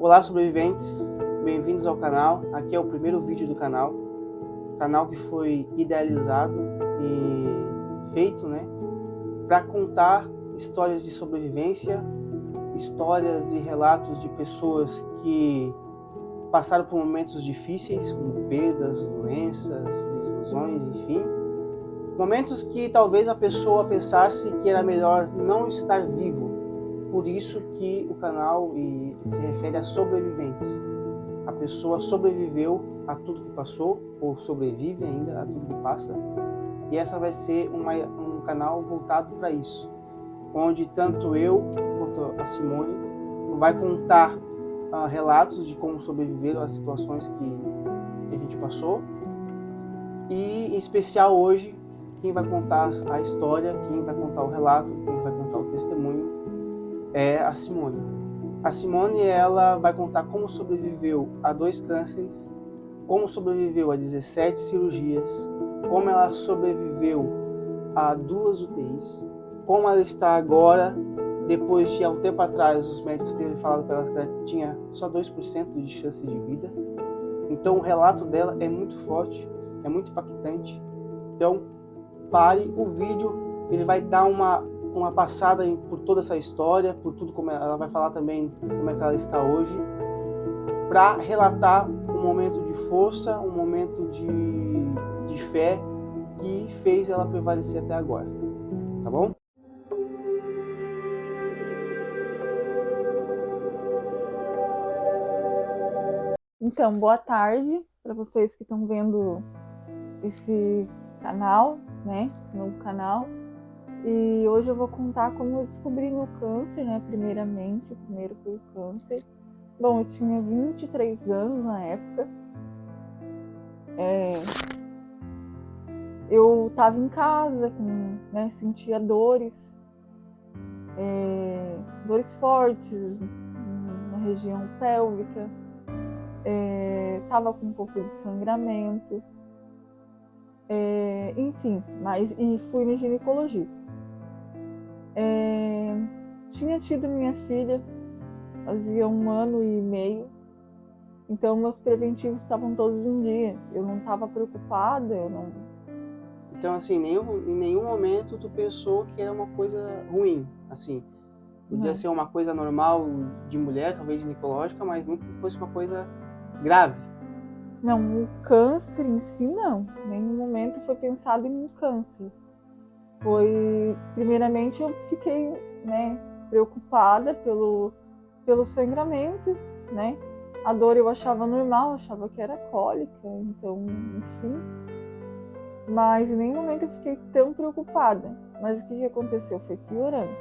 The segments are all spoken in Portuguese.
Olá, sobreviventes, bem-vindos ao canal. Aqui é o primeiro vídeo do canal que foi idealizado e feito, para contar histórias de sobrevivência, histórias e relatos de pessoas que passaram por momentos difíceis, como perdas, doenças, desilusões, enfim. Momentos que talvez a pessoa pensasse que era melhor não estar vivo. Por isso que o canal se refere a sobreviventes. A pessoa sobreviveu a tudo que passou, ou sobrevive ainda a tudo que passa. E essa vai ser um canal voltado para isso, onde tanto eu quanto a Simone vai contar relatos de como sobreviveram às situações que a gente passou. E em especial hoje, quem vai contar a história, quem vai contar o relato, quem vai contar o testemunho é a Simone. A Simone, ela vai contar como sobreviveu a 2 cânceres, como sobreviveu a 17 cirurgias, como ela sobreviveu a 2 UTIs, como ela está agora, depois de há um tempo atrás os médicos terem falado para ela que ela tinha só 2% de chance de vida. Então o relato dela é muito forte, é muito impactante. Então pare o vídeo, ele vai dar uma passada por toda essa história, por tudo como ela vai falar também como é que ela está hoje, para relatar um momento de força, um momento de fé que fez ela prevalecer até agora, tá bom? Então, boa tarde para vocês que estão vendo esse canal, esse novo canal. E hoje eu vou contar como eu descobri meu câncer, primeiramente. O primeiro foi o câncer. Bom, eu tinha 23 anos na época. Eu estava em casa, sentia dores fortes na região pélvica. Estava com um pouco de sangramento. Enfim, e fui no ginecologista. Tinha tido minha filha fazia 1 ano e meio, então meus preventivos estavam todos em dia. Eu não estava preocupada, Então, assim, em nenhum momento tu pensou que era uma coisa ruim, assim. Podia ser uma coisa normal de mulher, talvez ginecológica, mas nunca fosse uma coisa grave. Não, o câncer em si não. Em nenhum momento foi pensado em um câncer. Primeiramente eu fiquei, preocupada pelo sangramento, A dor eu achava normal, achava que era cólica, então, enfim. Mas em nenhum momento eu fiquei tão preocupada. Mas o que aconteceu? Foi piorando.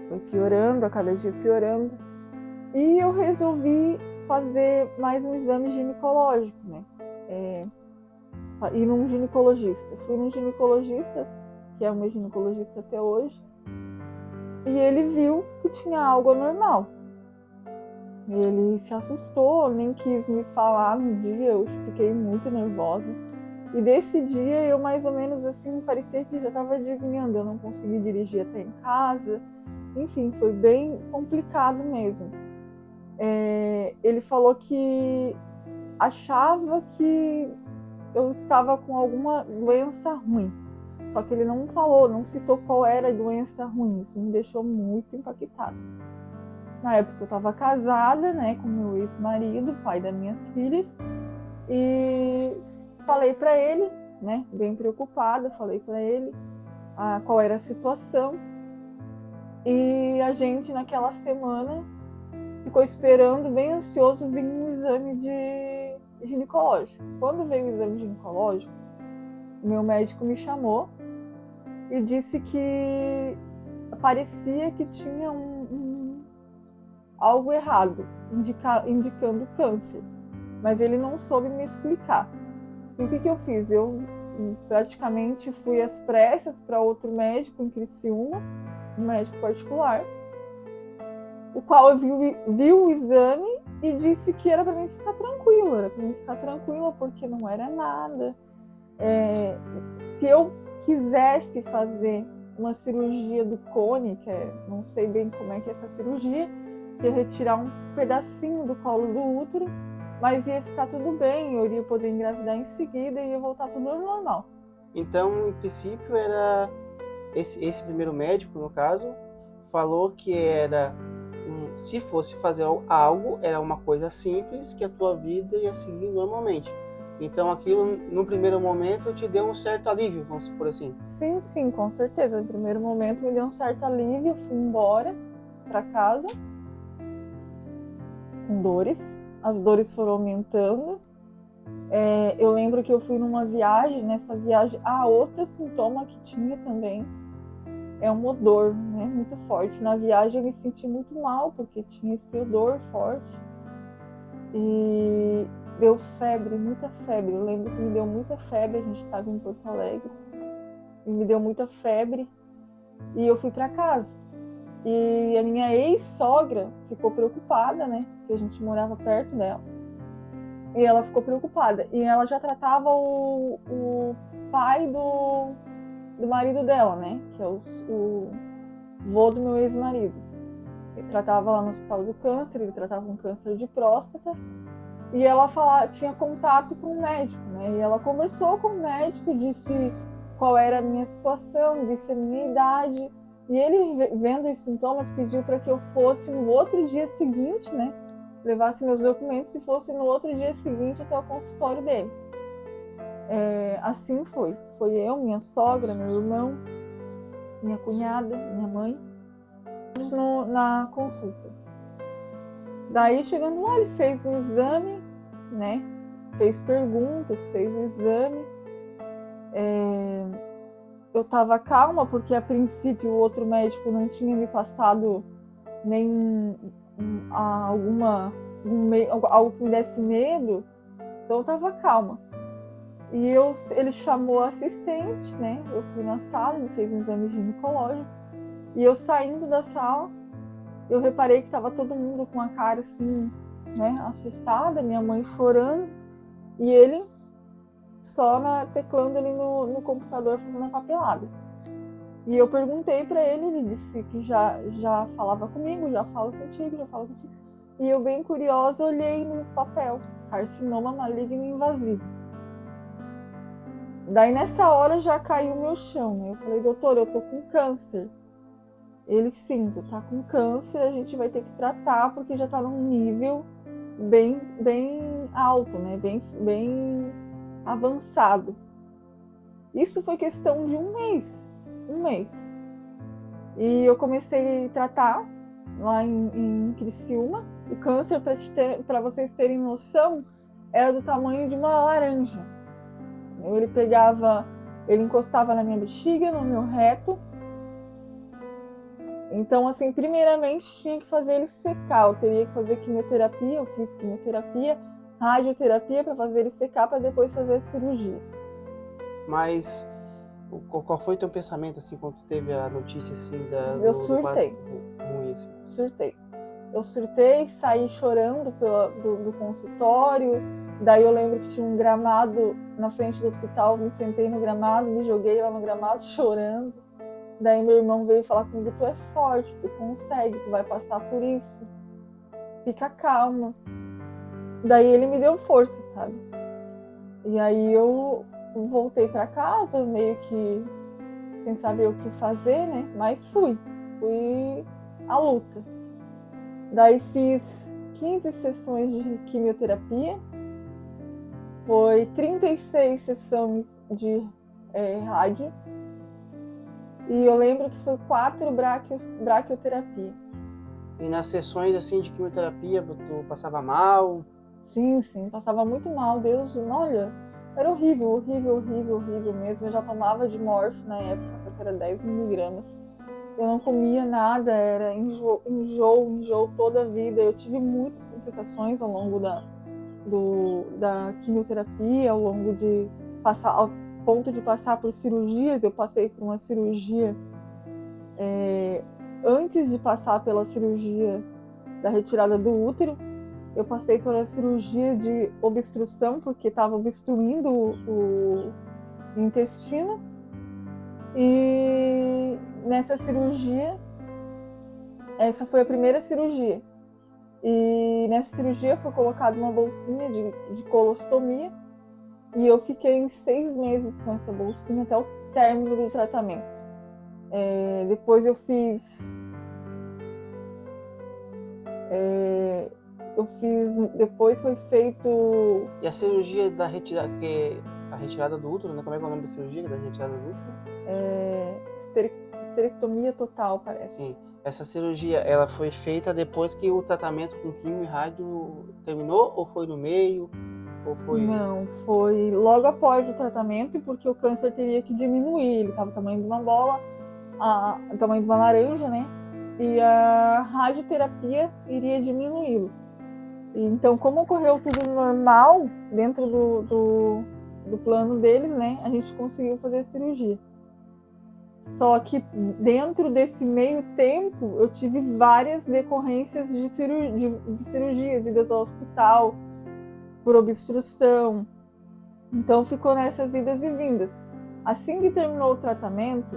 Foi piorando, a cada dia piorando. E eu resolvi fazer mais um exame ginecológico, ir num ginecologista. Fui num ginecologista, que é o meu ginecologista até hoje, e ele viu que tinha algo anormal. Ele se assustou, nem quis me falar no dia, eu fiquei muito nervosa. E desse dia eu mais ou menos assim, parecia que já estava adivinhando, eu não consegui dirigir até em casa. Enfim, foi bem complicado mesmo. Ele falou que achava que eu estava com alguma doença ruim. Só que ele não falou, não citou qual era a doença ruim. Isso me deixou muito impactada. Na época eu estava casada, com meu ex-marido, pai das minhas filhas, e falei para ele, bem preocupada, falei para ele qual era a situação. E a gente naquela semana ficou esperando, bem ansioso, vir um exame de ginecológico. Quando veio o exame ginecológico, meu médico me chamou e disse que parecia que tinha algo errado, indicando câncer, mas ele não soube me explicar. E o que eu fiz? Eu praticamente fui às pressas para outro médico em Criciúma, um médico particular, o qual viu o exame e disse que era para mim ficar tranquila, porque não era nada. Se eu quisesse fazer uma cirurgia do cone, não sei bem como é que é essa cirurgia, que ia retirar um pedacinho do colo do útero, mas ia ficar tudo bem, eu iria poder engravidar em seguida e ia voltar tudo ao normal. Então, em princípio, era esse primeiro médico, no caso, falou que era, se fosse fazer algo, era uma coisa simples que a tua vida ia seguir normalmente. Então, aquilo, no primeiro momento, te deu um certo alívio, vamos supor assim. Sim, sim, com certeza. No primeiro momento me deu um certo alívio, eu fui embora para casa com dores. As dores foram aumentando. Eu lembro que eu fui numa viagem, nessa viagem, outro sintoma que tinha também é um odor, né, muito forte. Na viagem eu me senti muito mal, porque tinha esse odor forte. E deu febre, muita febre. Eu lembro que me deu muita febre, a gente estava em Porto Alegre. E me deu muita febre e eu fui para casa. E a minha ex-sogra ficou preocupada, né, porque a gente morava perto dela. E ela ficou preocupada. E ela já tratava o pai do marido dela, né? Que é o vô do meu ex-marido. Ele tratava lá no hospital do câncer, ele tratava um câncer de próstata. E ela tinha contato com o médico, né? E ela conversou com o médico, disse qual era a minha situação, disse a minha idade. E ele, vendo os sintomas, pediu para que eu fosse no outro dia seguinte, né? Levasse meus documentos e fosse no outro dia seguinte até o consultório dele. Assim foi. Foi eu, minha sogra, meu irmão, minha cunhada, minha mãe, na consulta. Daí, chegando lá, ele fez um exame, né? Fez perguntas, fez o exame. Eu estava calma, porque a princípio o outro médico não tinha me passado nem algo que me desse medo, então eu estava calma. E ele chamou a assistente, né? Eu fui na sala, ele fez um exame ginecológico. E eu saindo da sala, eu reparei que estava todo mundo com a cara assim, né? Assustada, minha mãe chorando. E ele só teclando ali no computador, fazendo a papelada. E eu perguntei para ele disse que já falava comigo, já fala contigo. E eu, bem curiosa, olhei no papel, carcinoma maligno invasivo. Daí nessa hora já caiu o meu chão, né? Eu falei, doutor, eu tô com câncer. Ele, sim, tu tá com câncer, a gente vai ter que tratar, porque já tá num nível bem alto, né? Bem avançado. Isso foi questão de um mês. E eu comecei a tratar lá em Criciúma. O câncer, para vocês terem noção, era do tamanho de uma laranja. Ele encostava na minha bexiga, no meu reto. Então, assim, primeiramente tinha que fazer ele secar. Eu teria que fazer quimioterapia, eu fiz quimioterapia, radioterapia para fazer ele secar, para depois fazer a cirurgia. Mas qual foi o teu pensamento, assim, quando tu teve a notícia, assim, Eu surtei. ruim, assim? Surtei. Eu surtei, saí chorando do consultório. Daí eu lembro que tinha um gramado na frente do hospital, me sentei no gramado, me joguei lá no gramado chorando. Daí meu irmão veio falar comigo, tu é forte, tu consegue, tu vai passar por isso. Fica calma. Daí ele me deu força, sabe? E aí eu voltei para casa, meio que sem saber o que fazer, né? Mas fui à luta. Daí fiz 15 sessões de quimioterapia, foi 36 sessões de rádio, e eu lembro que foi 4 brachioterapia. E nas sessões, assim, de quimioterapia, tu passava mal? Sim, passava muito mal, Deus, olha, era horrível mesmo. Eu já tomava de morfo na época, só que era 10 miligramas. Eu não comia nada, era enjoo toda a vida. Eu tive muitas complicações ao longo da quimioterapia, ao ponto de passar por cirurgias. Eu passei por uma cirurgia antes de passar pela cirurgia da retirada do útero. Eu passei por uma cirurgia de obstrução, porque estava obstruindo o intestino. E nessa cirurgia, essa foi a primeira cirurgia. E nessa cirurgia foi colocada uma bolsinha de colostomia e eu fiquei 6 meses com essa bolsinha até o término do tratamento. Depois eu fiz... depois foi feito... E a cirurgia da retirada, a retirada do útero, né? Como é que é o nome da cirurgia da retirada do útero? Histerectomia total, parece. Sim. Essa cirurgia, ela foi feita depois que o tratamento com quimio e rádio terminou? Ou foi no meio? Ou foi... Não, foi logo após o tratamento, porque o câncer teria que diminuir. Ele estava do tamanho de uma bola, o tamanho de uma laranja, né? E a radioterapia iria diminuí-lo. Então, como ocorreu tudo normal dentro do plano deles, né? A gente conseguiu fazer a cirurgia. Só que dentro desse meio tempo, eu tive várias decorrências de cirurgias, idas ao hospital, por obstrução. Então ficou nessas idas e vindas. Assim que terminou o tratamento,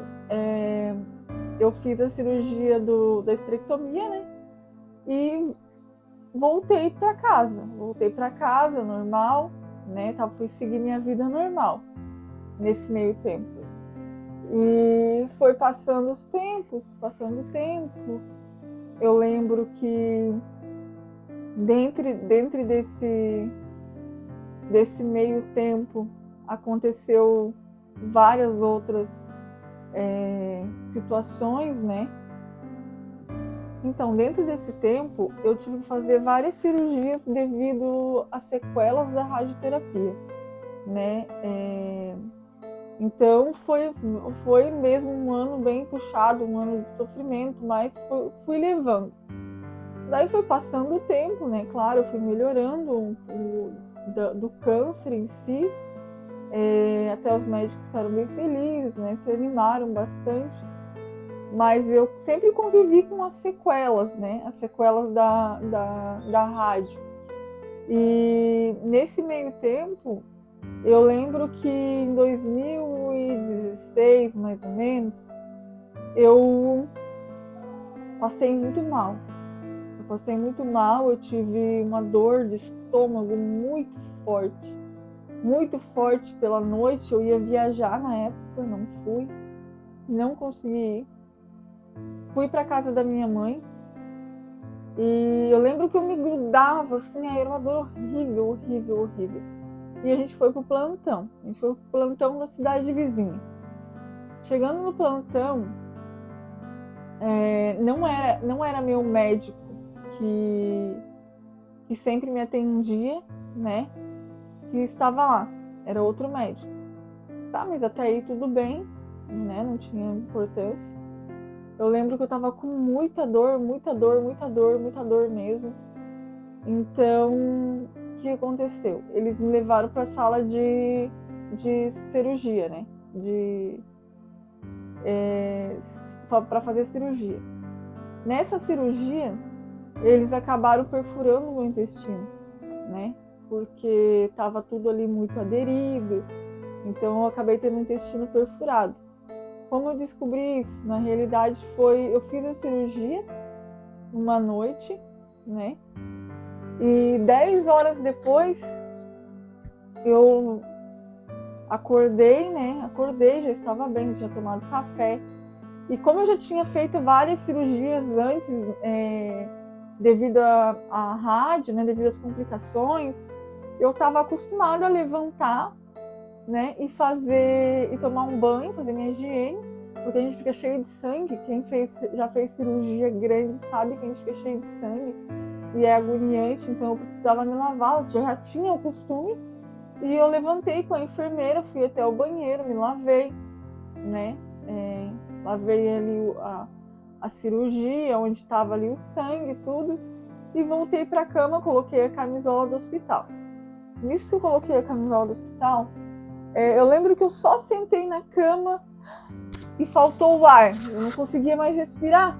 eu fiz a cirurgia da esterectomia, né? E voltei para casa. Voltei para casa, normal, né? Fui seguir minha vida normal nesse meio tempo. E foi passando os tempos, passando o tempo. Eu lembro que dentro desse meio tempo aconteceu várias outras situações, né? Então, dentro desse tempo, eu tive que fazer várias cirurgias devido às sequelas da radioterapia, né? Então, foi mesmo um ano bem puxado, um ano de sofrimento, mas fui levando. Daí foi passando o tempo, né? Claro, eu fui melhorando do câncer em si. Até os médicos ficaram bem felizes, né? Se animaram bastante. Mas eu sempre convivi com as sequelas, né? As sequelas da rádio. E nesse meio tempo, eu lembro que em 2016, mais ou menos, eu passei muito mal. Eu tive uma dor de estômago muito forte pela noite. Eu ia viajar na época, não consegui ir. Fui para casa da minha mãe e eu lembro que eu me grudava assim, aí era uma dor horrível. E a gente foi pro plantão. Na cidade vizinha. Chegando no plantão, não era meu médico que sempre me atendia, né? Que estava lá. Era outro médico. Tá, mas até aí tudo bem, né? Não tinha importância. Eu lembro que eu tava com muita dor mesmo. Então, o que aconteceu? Eles me levaram para a sala de cirurgia, né? Para fazer cirurgia. Nessa cirurgia, eles acabaram perfurando o meu intestino, né? Porque estava tudo ali muito aderido. Então, eu acabei tendo o intestino perfurado. Como eu descobri isso? Na realidade, eu fiz a cirurgia uma noite, né? E 10 horas depois, eu acordei, né? Já estava bem, já tinha tomado café. E como eu já tinha feito várias cirurgias antes, devido à rádio, né? Devido às complicações, eu estava acostumada a levantar, né? E tomar um banho, fazer minha higiene, porque a gente fica cheio de sangue. Quem já fez cirurgia grande sabe que a gente fica cheio de sangue e é agoniante, então eu precisava me lavar. Eu já tinha o costume e eu levantei com a enfermeira, fui até o banheiro, me lavei, né? Lavei ali a cirurgia, onde estava ali o sangue e tudo, e voltei para a cama, coloquei a camisola do hospital. Nisso que eu coloquei a camisola do hospital, eu lembro que eu só sentei na cama e faltou o ar. Eu não conseguia mais respirar.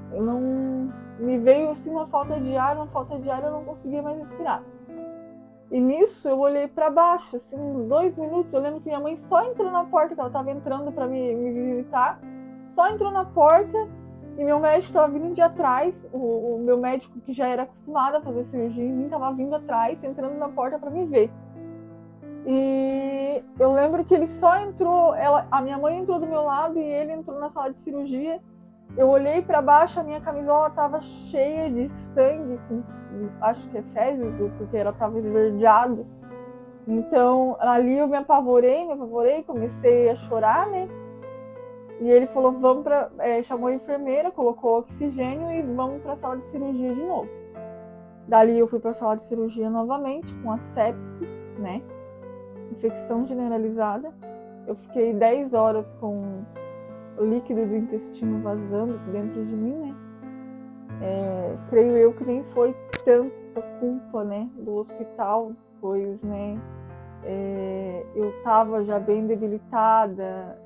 Me veio assim uma falta de ar, eu não conseguia mais respirar. E nisso eu olhei para baixo, assim, uns 2 minutos. Eu lembro que minha mãe só entrou na porta, que ela estava entrando para me visitar. Só entrou na porta E meu médico estava vindo de atrás, o meu médico que já era acostumado a fazer cirurgia em mim estava vindo atrás, entrando na porta para me ver. E eu lembro que ele só entrou, a minha mãe entrou do meu lado e ele entrou na sala de cirurgia. Eu olhei para baixo, a minha camisola estava cheia de sangue, acho que é fezes, porque ela estava esverdeado. Então ali eu me apavorei, comecei a chorar, né? E ele falou, chamou a enfermeira, colocou oxigênio e vamos para a sala de cirurgia de novo. Dali eu fui para a sala de cirurgia novamente, com a sepse, né? Infecção generalizada. Eu fiquei 10 horas com o líquido do intestino vazando dentro de mim, né? Creio eu que nem foi tanta culpa, né, do hospital, pois, né, eu estava já bem debilitada,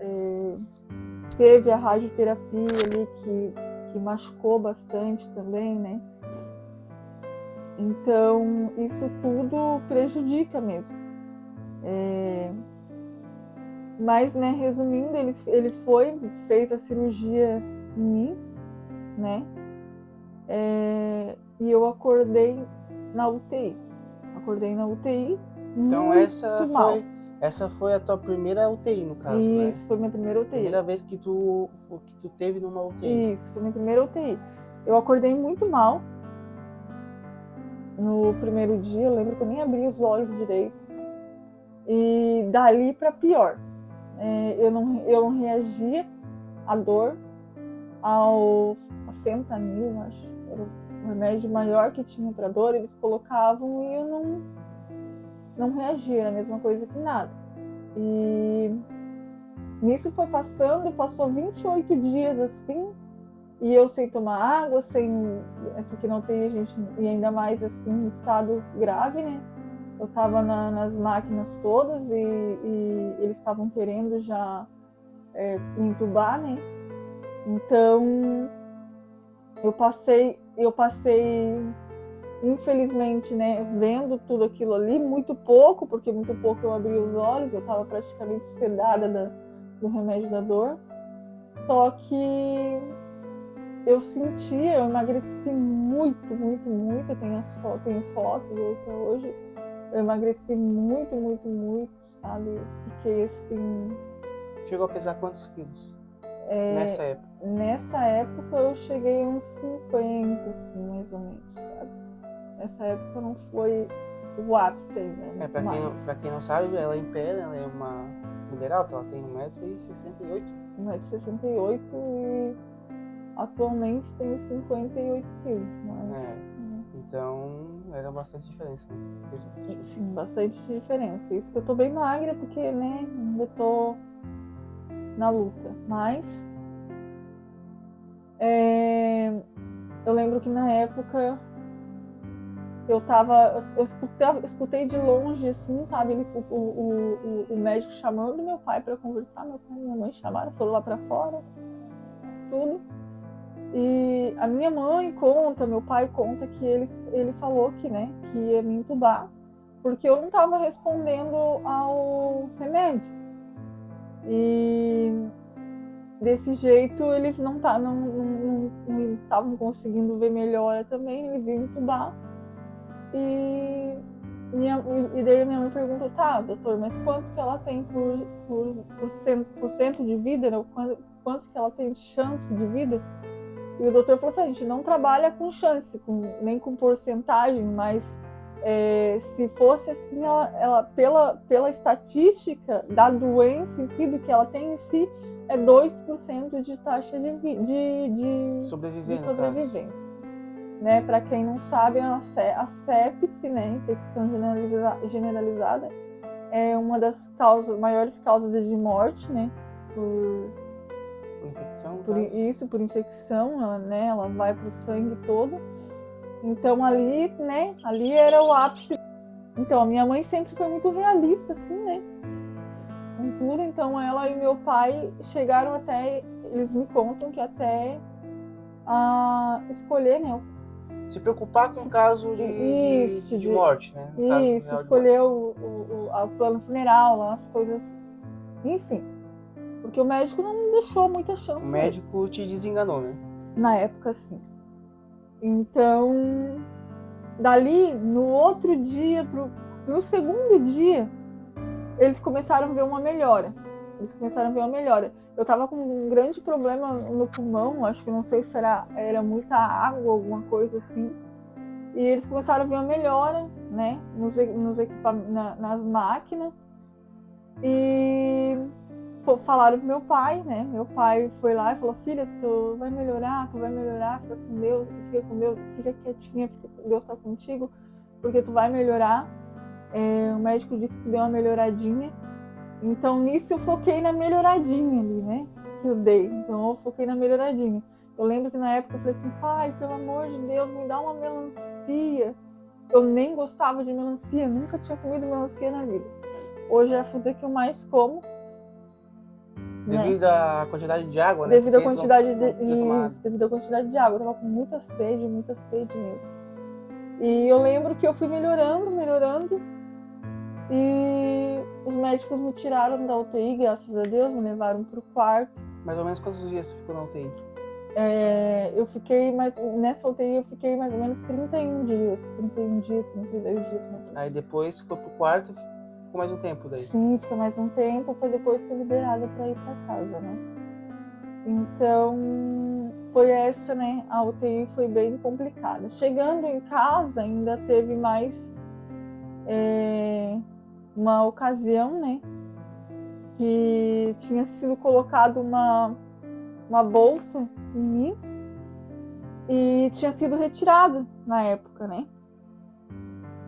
teve a radioterapia ali que machucou bastante também, né? Então, isso tudo prejudica mesmo. Mas, né, resumindo, ele fez a cirurgia em mim, né? E eu acordei na UTI. Então mal. essa foi a tua primeira UTI, no caso, né? Isso, foi minha primeira UTI. Primeira vez que tu teve numa UTI. Isso, foi minha primeira UTI. Eu acordei muito mal. No primeiro dia, eu lembro que eu nem abri os olhos direito. E dali para pior. Eu não reagia à dor, ao fentanil, acho. Era o remédio maior que tinha para dor. Eles colocavam e eu não reagia, era a mesma coisa que nada. E nisso passou 28 dias assim, e eu sem tomar água, porque não tem a gente, e ainda mais assim, em estado grave, né? Eu tava nas máquinas todas e eles estavam querendo já me entubar, né? Então, eu passei, infelizmente, né, vendo tudo aquilo ali, muito pouco eu abri os olhos, eu estava praticamente sedada do remédio da dor. Só que eu emagreci muito, eu tenho fotos até hoje, eu emagreci muito, sabe? Fiquei assim... Chegou a pesar quantos quilos nessa época? Nessa época eu cheguei a uns 50, assim, mais ou menos, sabe? Nessa época não foi o ápice ainda. Pra quem não sabe, ela em pé, ela é uma mulher alta, ela tem 1,68 m. 1,68 m e atualmente tenho 58 quilos. Então era bastante diferença, né? Sim, bastante diferença. Isso que eu tô bem magra, porque, né, ainda tô na luta. Mas eu lembro que na época eu escutei de longe, assim, sabe, o médico chamando meu pai para conversar, meu pai e minha mãe chamaram, foram lá para fora, tudo. E a minha mãe conta, meu pai conta que ele falou que, né, que ia me entubar, porque eu não estava respondendo ao remédio. E desse jeito eles não estavam conseguindo ver melhora também, eles iam entubar. E daí minha mãe perguntou, tá, doutor, mas quanto que ela tem por cento de vida, né? Quanto que ela tem de chance de vida? E o doutor falou assim, a gente não trabalha com chance, nem com porcentagem, mas se fosse assim, ela pela estatística da doença em si, do que ela tem em si, é 2% de taxa de sobrevivência. Né? Para quem não sabe, a sepse, né, infecção generalizada, é uma das maiores causas de morte, né, por infecção, ela vai para o sangue todo. Então ali era o ápice. Então a minha mãe sempre foi muito realista, assim, né, com tudo. Então ela e meu pai chegaram até, eles me contam que até a escolher, né, se preocupar com o caso de morte, né? Isso, escolher o plano funeral, as coisas, enfim. Porque o médico não deixou muita chance. O médico te desenganou, né? Na época, sim. Então, dali, no outro dia, no segundo dia, eles começaram a ver uma melhora. Eu tava com um grande problema no pulmão, acho que não sei se era muita água, alguma coisa assim. E eles começaram a ver uma melhora, né, nos equipamentos, nas máquinas. E falaram pro meu pai, né? Meu pai foi lá e falou: filha, tu vai melhorar, fica com Deus, fica quietinha, Deus tá contigo, porque tu vai melhorar. O médico disse que tu deu uma melhoradinha. Então nisso eu foquei na melhoradinha ali, né? Que eu dei. Então eu foquei na melhoradinha. Eu lembro que na época eu falei assim: pai, pelo amor de Deus, me dá uma melancia. Eu nem gostava de melancia, nunca tinha comido melancia na vida. Hoje é a fruta que eu mais como. Devido à quantidade de água, né? Devido à quantidade devido à quantidade de água. Eu tava com muita sede mesmo. E eu lembro que eu fui melhorando. E os médicos me tiraram da UTI, graças a Deus, me levaram pro quarto. Mais ou menos quantos dias tu ficou na UTI? Nessa UTI eu fiquei mais ou menos 31 dias, 32 dias mais ou menos. Aí depois tu foi pro quarto, ficou mais um tempo daí? Sim, ficou mais um tempo, foi depois ser liberada para ir para casa, né? Então, foi essa, né? A UTI foi bem complicada. Chegando em casa, ainda teve mais uma ocasião, né? Que tinha sido colocado uma bolsa em mim e tinha sido retirado na época, né?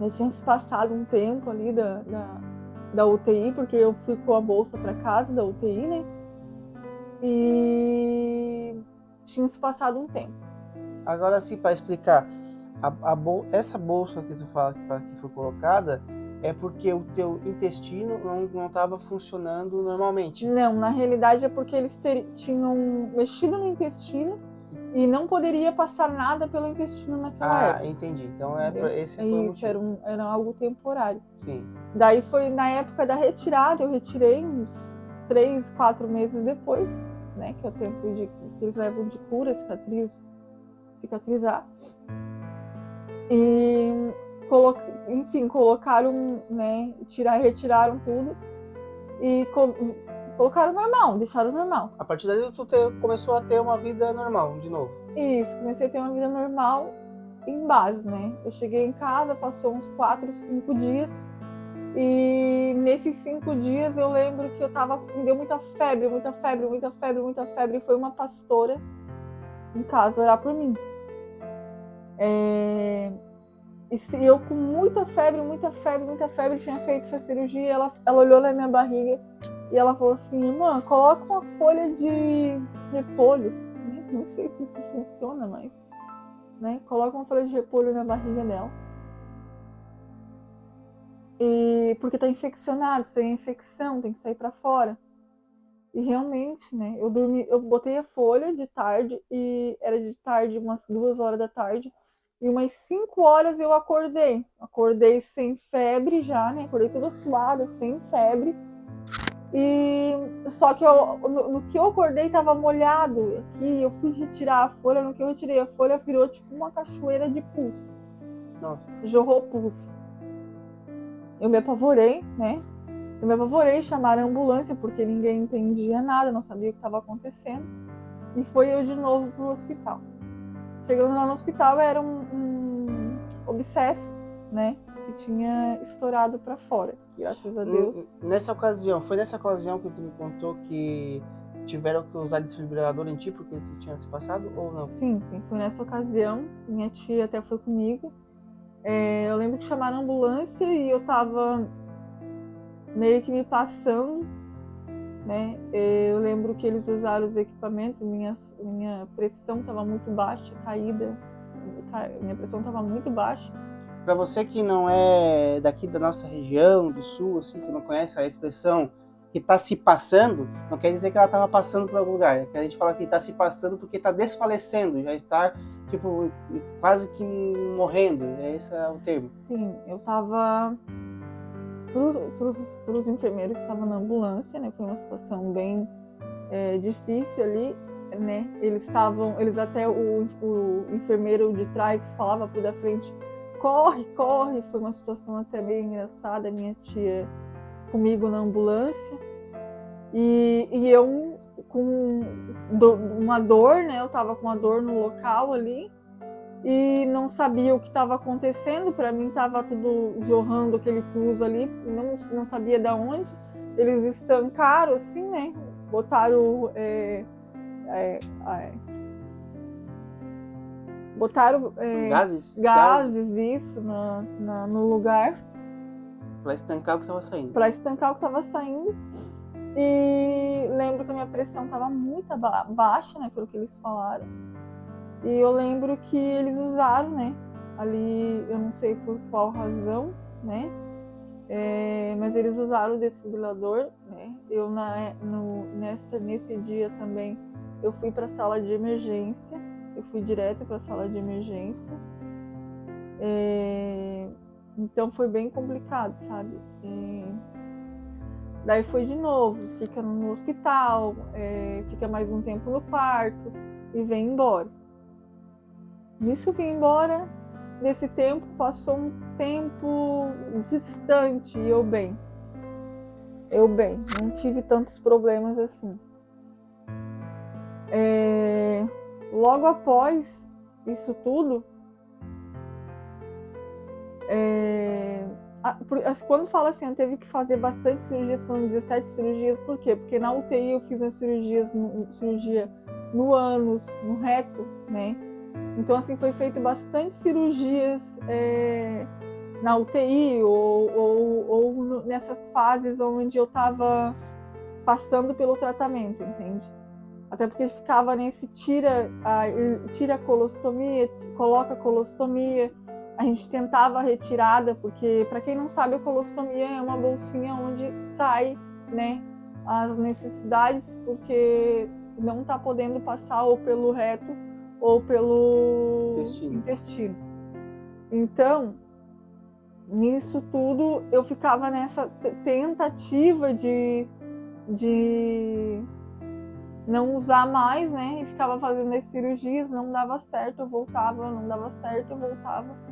Já tinha se passado um tempo ali da UTI, porque eu fui com a bolsa para casa da UTI, né? E tinha se passado um tempo. Agora sim, para explicar, essa bolsa que tu fala que foi colocada é porque o teu intestino não estava funcionando normalmente? Não, na realidade é porque eles tinham mexido no intestino e não poderia passar nada pelo intestino naquela época. Ah, entendi. Então esse foi o Isso, motivo. era algo temporário. Sim. Daí foi na época da retirada, eu retirei uns 3, 4 meses depois, né? Que é o tempo que eles levam de cura, cicatrizar. E colocaram, né? Retiraram tudo e colocaram normal, deixaram normal. A partir daí tu começou a ter uma vida normal de novo? Isso, comecei a ter uma vida normal em base, né? Eu cheguei em casa, passou uns 4, 5 dias. E nesses 5 dias eu lembro que me deu muita febre. E foi uma pastora em casa orar por mim. E eu com muita febre, tinha feito essa cirurgia. Ela olhou na minha barriga e ela falou assim: irmã, coloca uma folha de repolho. Não sei se isso funciona, mas, né? Coloca uma folha de repolho na barriga dela. Porque tá infeccionado, se tem infecção, tem que sair para fora. E realmente, né, eu botei a folha de tarde, e era de tarde, umas 2 horas da tarde, e umas 5 horas eu acordei. Acordei sem febre já, né, acordei toda suada, sem febre. E só que no que eu acordei tava molhado aqui, eu fui retirar a folha, no que eu retirei a folha virou tipo uma cachoeira de pus. Nossa. Jorrou pus. Eu me apavorei, né? Chamaram a ambulância porque ninguém entendia nada, não sabia o que estava acontecendo. E foi eu de novo pro hospital. Chegando lá no hospital era um abscesso, né? Que tinha estourado para fora. Graças a Deus. Foi nessa ocasião que tu me contou que tiveram que usar desfibrilador em ti porque tu tinha se passado ou não? Sim, foi nessa ocasião. Minha tia até foi comigo. Eu lembro que chamaram a ambulância e eu tava meio que me passando, né? Eu lembro que eles usaram os equipamentos, minha pressão estava muito baixa, minha pressão estava muito baixa. Para você que não é daqui da nossa região, do sul, assim, que não conhece a expressão que está se passando, não quer dizer que ela estava passando por algum lugar. É que a gente fala que está se passando porque está desfalecendo, já está, tipo, quase que morrendo. Esse é o termo. Sim, eu estava... Para os enfermeiros que estavam na ambulância, né? Foi uma situação bem difícil ali. né? Eles até o enfermeiro de trás falava pro da frente, corre, corre. Foi uma situação até meio engraçada, minha tia comigo na ambulância e eu com uma dor, né? Eu tava com uma dor no local ali e não sabia o que estava acontecendo. Para mim tava tudo jorrando aquele pus ali, não sabia de onde. Eles estancaram assim, né? Botaram gases isso no lugar para estancar o que estava saindo. Para estancar o que estava saindo. E lembro que a minha pressão estava muito baixa, né, pelo que eles falaram. E eu lembro que eles usaram, né, ali, eu não sei por qual razão, né, mas eles usaram o desfibrilador, né. Eu nesse dia também eu fui para a sala de emergência, eu fui direto para a sala de emergência. Então foi bem complicado, sabe? Daí foi de novo, fica no hospital, fica mais um tempo no quarto e vem embora. Nisso eu vim embora, nesse tempo passou um tempo distante e eu bem, não tive tantos problemas assim. Logo após isso tudo, quando fala assim, eu teve que fazer bastante cirurgias, foram 17 cirurgias, por quê? Porque na UTI eu fiz umas cirurgia no ânus, no reto, né? Então, assim, foi feito bastante cirurgias na UTI ou nessas fases onde eu tava passando pelo tratamento, entende? Até porque ficava nesse tira a colostomia, coloca a colostomia. A gente tentava a retirada, porque, para quem não sabe, a colostomia é uma bolsinha onde sai, né, as necessidades, porque não está podendo passar ou pelo reto ou pelo intestino. Então, nisso tudo, eu ficava nessa tentativa de não usar mais, né, e ficava fazendo as cirurgias, não dava certo, eu voltava, não dava certo, eu voltava.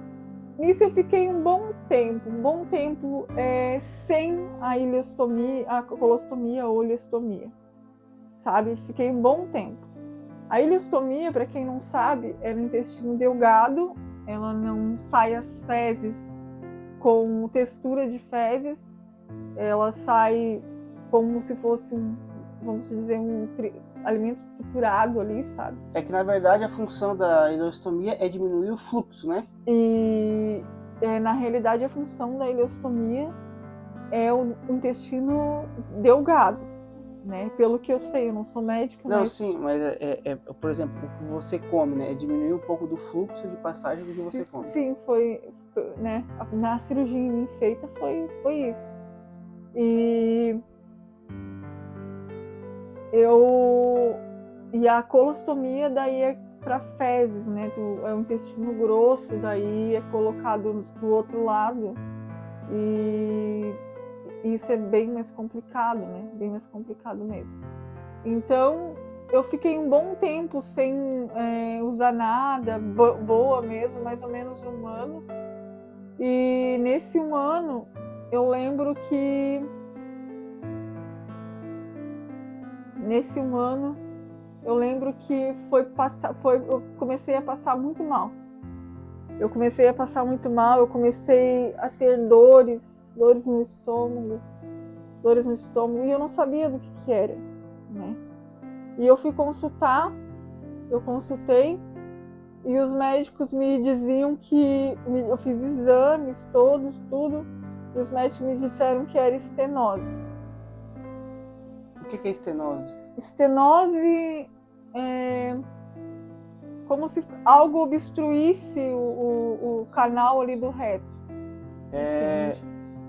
Nisso eu fiquei um bom tempo sem a ileostomia, a colostomia ou ileostomia, sabe? Fiquei um bom tempo. A ileostomia, para quem não sabe, é no intestino delgado, ela não sai as fezes com textura de fezes, ela sai como se fosse vamos dizer, alimento triturado ali, sabe? É que, na verdade, a função da ileostomia é diminuir o fluxo, né? E, na realidade, a função da ileostomia é o intestino delgado, né? Pelo que eu sei, eu não sou médica, não, mas... sim, mas por exemplo, o que você come, né? É diminuir um pouco do fluxo de passagem do que você come. Sim, foi, né? Na cirurgia em mim feita foi isso. E a colostomia daí é para fezes, né? É o intestino grosso, daí é colocado do outro lado e isso é bem mais complicado, né? Bem mais complicado mesmo. Então eu fiquei um bom tempo sem usar nada, boa mesmo, mais ou menos 1 ano. E nesse 1 ano eu lembro que eu comecei a passar muito mal. Eu comecei a ter dores no estômago, e eu não sabia do que era, né? E eu fui consultei, e os médicos me diziam que eu fiz exames todos, tudo, e os médicos me disseram que era estenose. O que é estenose? Estenose é como se algo obstruísse o canal ali do reto. É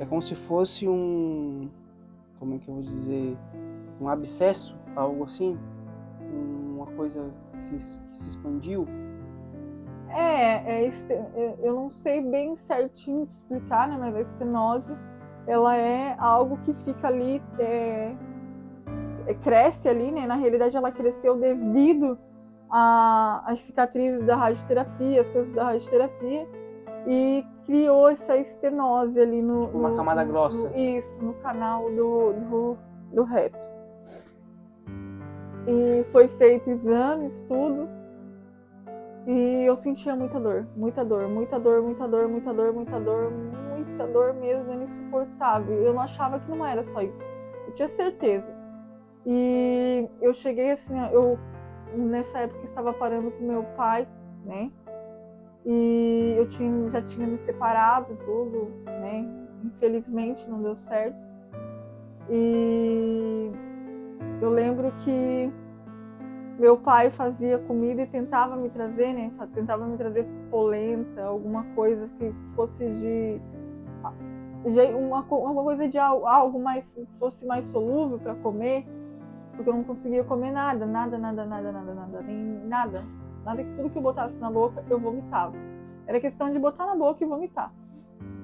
como se fosse como é que eu vou dizer, um abscesso, algo assim, uma coisa que se expandiu. Eu não sei bem certinho te explicar, né? Mas a estenose, ela é algo que fica ali cresce ali, né? Na realidade, ela cresceu devido às cicatrizes da radioterapia, as coisas da radioterapia, e criou essa estenose ali Uma camada grossa. no canal do reto. E foi feito exames, tudo. E eu sentia muita dor mesmo, era insuportável. Eu não achava que não era só isso. Eu tinha certeza. E eu cheguei assim, eu nessa época estava parando com meu pai, né? E eu já tinha me separado, tudo, né? Infelizmente não deu certo. E eu lembro que meu pai fazia comida e tentava me trazer, né? Tentava me trazer polenta, alguma coisa que fosse uma coisa de algo mais, fosse mais solúvel para comer, porque eu não conseguia comer nada, tudo que eu botasse na boca eu vomitava. Era questão de botar na boca e vomitar.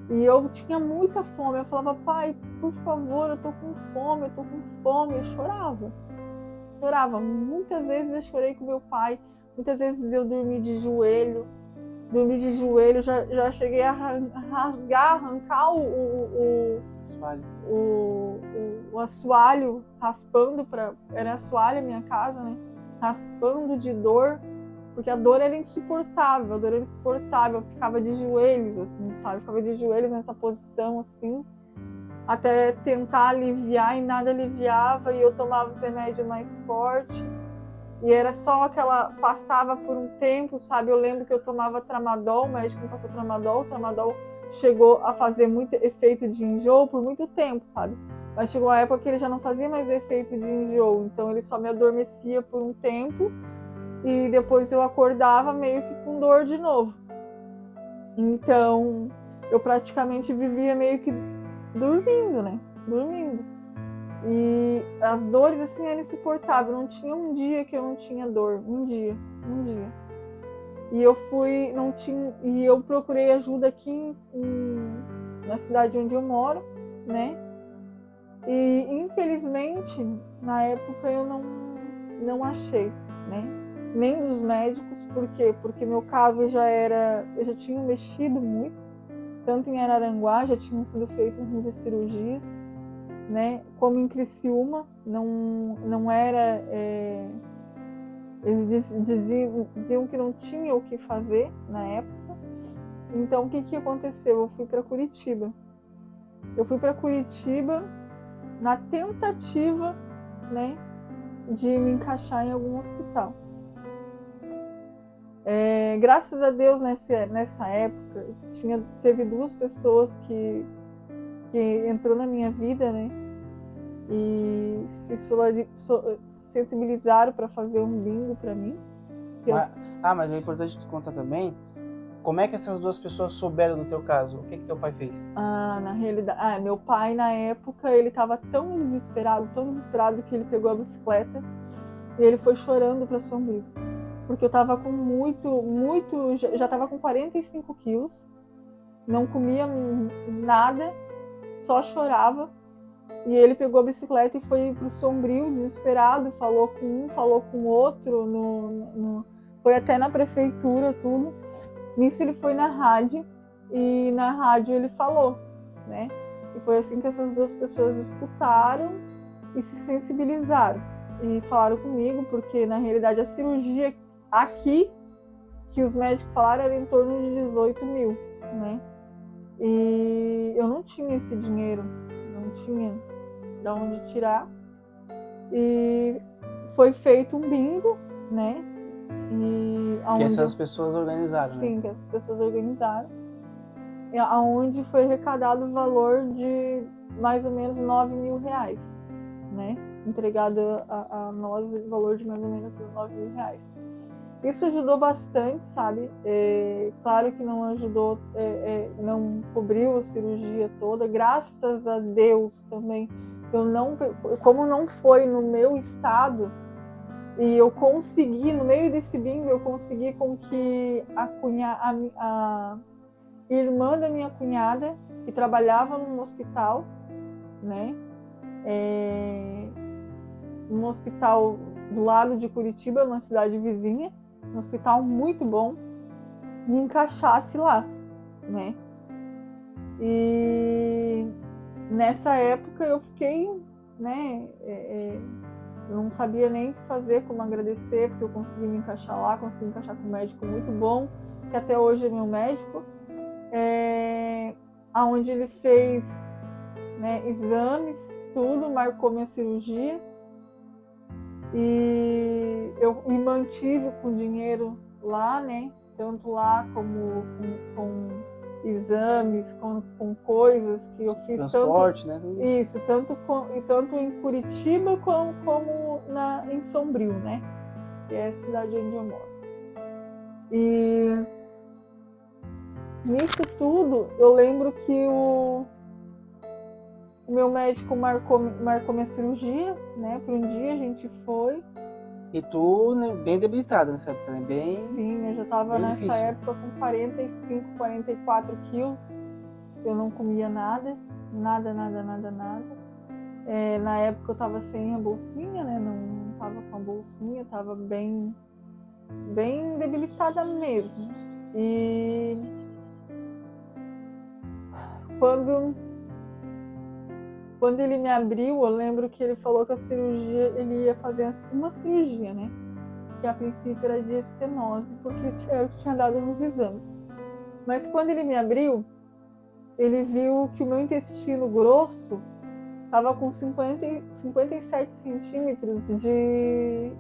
E eu tinha muita fome, eu falava, pai, por favor, eu tô com fome, eu chorava. Muitas vezes eu chorei com meu pai, muitas vezes eu dormi de joelho, já cheguei a arrancar o assoalho, raspando, era assoalho a minha casa, né? Raspando de dor, porque a dor era insuportável, eu ficava de joelhos, assim, sabe? Ficava de joelhos nessa posição, assim, até tentar aliviar e nada aliviava, e eu tomava os remédios mais fortes, e era só passava por um tempo, sabe? Eu lembro que eu tomava tramadol, o médico me passou tramadol, chegou a fazer muito efeito de enjoo por muito tempo, sabe? Mas chegou uma época que ele já não fazia mais o efeito de enjoo, então ele só me adormecia por um tempo, e depois eu acordava meio que com dor de novo. Então, eu praticamente vivia meio que dormindo, né? E as dores, assim, eram insuportáveis. Não tinha um dia que eu não tinha dor. Um dia. E eu procurei ajuda aqui na cidade onde eu moro, né? E, infelizmente, na época eu não achei, né? Nem dos médicos, por quê? Porque meu caso eu já tinha mexido muito, tanto em Araranguá, já tinham sido feitas muitas cirurgias, né? Como em Criciúma, não era... eles diziam que não tinha o que fazer na época. Então, o que aconteceu? Eu fui para Curitiba. Na tentativa, né, de me encaixar em algum hospital. Graças a Deus, nessa época, teve duas pessoas que entrou na minha vida, né, e se sensibilizaram para fazer um bingo para mim. Mas é importante tu contar também como é que essas duas pessoas souberam do teu caso. O que teu pai fez? Na realidade, meu pai, na época, ele estava tão desesperado que ele pegou a bicicleta e ele foi chorando para Sombrio. Porque eu estava com já estava com 45 quilos, não comia nada, só chorava. E ele pegou a bicicleta e foi pro Sombrio, desesperado, falou com um, falou com outro, foi até na prefeitura, tudo. Nisso ele foi na rádio, e na rádio ele falou, né? E foi assim que essas duas pessoas escutaram e se sensibilizaram. E falaram comigo, porque na realidade a cirurgia aqui, que os médicos falaram, era em torno de 18 mil, né? E eu não tinha esse dinheiro, não tinha de onde tirar. E foi feito um bingo, né? Que essas pessoas organizaram, sim, né? que essas pessoas organizaram. Onde foi arrecadado o valor de mais ou menos 9 mil reais, né? Entregado a nós o valor de mais ou menos 9 mil reais. Isso ajudou bastante, sabe? Claro que não ajudou, não cobriu a cirurgia toda, graças a Deus também. Como não foi no meu estado, e eu consegui, no meio desse bingo, eu consegui com que a irmã da minha cunhada, que trabalhava num hospital, né? num hospital do lado de Curitiba, numa cidade vizinha, um hospital muito bom, me encaixasse lá, né? E nessa época eu fiquei, né? Eu não sabia nem o que fazer, como agradecer, porque eu consegui me encaixar lá, consegui me encaixar com um médico muito bom, que até hoje é meu médico, aonde ele fez, né, exames, tudo, marcou minha cirurgia, e eu me mantive com dinheiro lá, né, tanto lá como com exames, com coisas que eu fiz, transporte, tanto, né? isso, tanto em Curitiba como em Sombrio, né, que é a cidade onde eu moro. E nisso tudo, eu lembro que o meu médico marcou minha cirurgia, né? Por um dia a gente foi. E tu, né, bem debilitada nessa época, né? Sim, eu já estava nessa difícil. época com 45, 44 quilos. Eu não comia nada. Na época eu estava sem a bolsinha, né? Não estava com a bolsinha, estava bem debilitada mesmo. E quando ele me abriu, eu lembro que ele falou que a cirurgia, ele ia fazer uma cirurgia, né? Que a princípio era de estenose, porque era o que tinha dado nos exames. Mas quando ele me abriu, ele viu que o meu intestino grosso estava com 57 centímetros de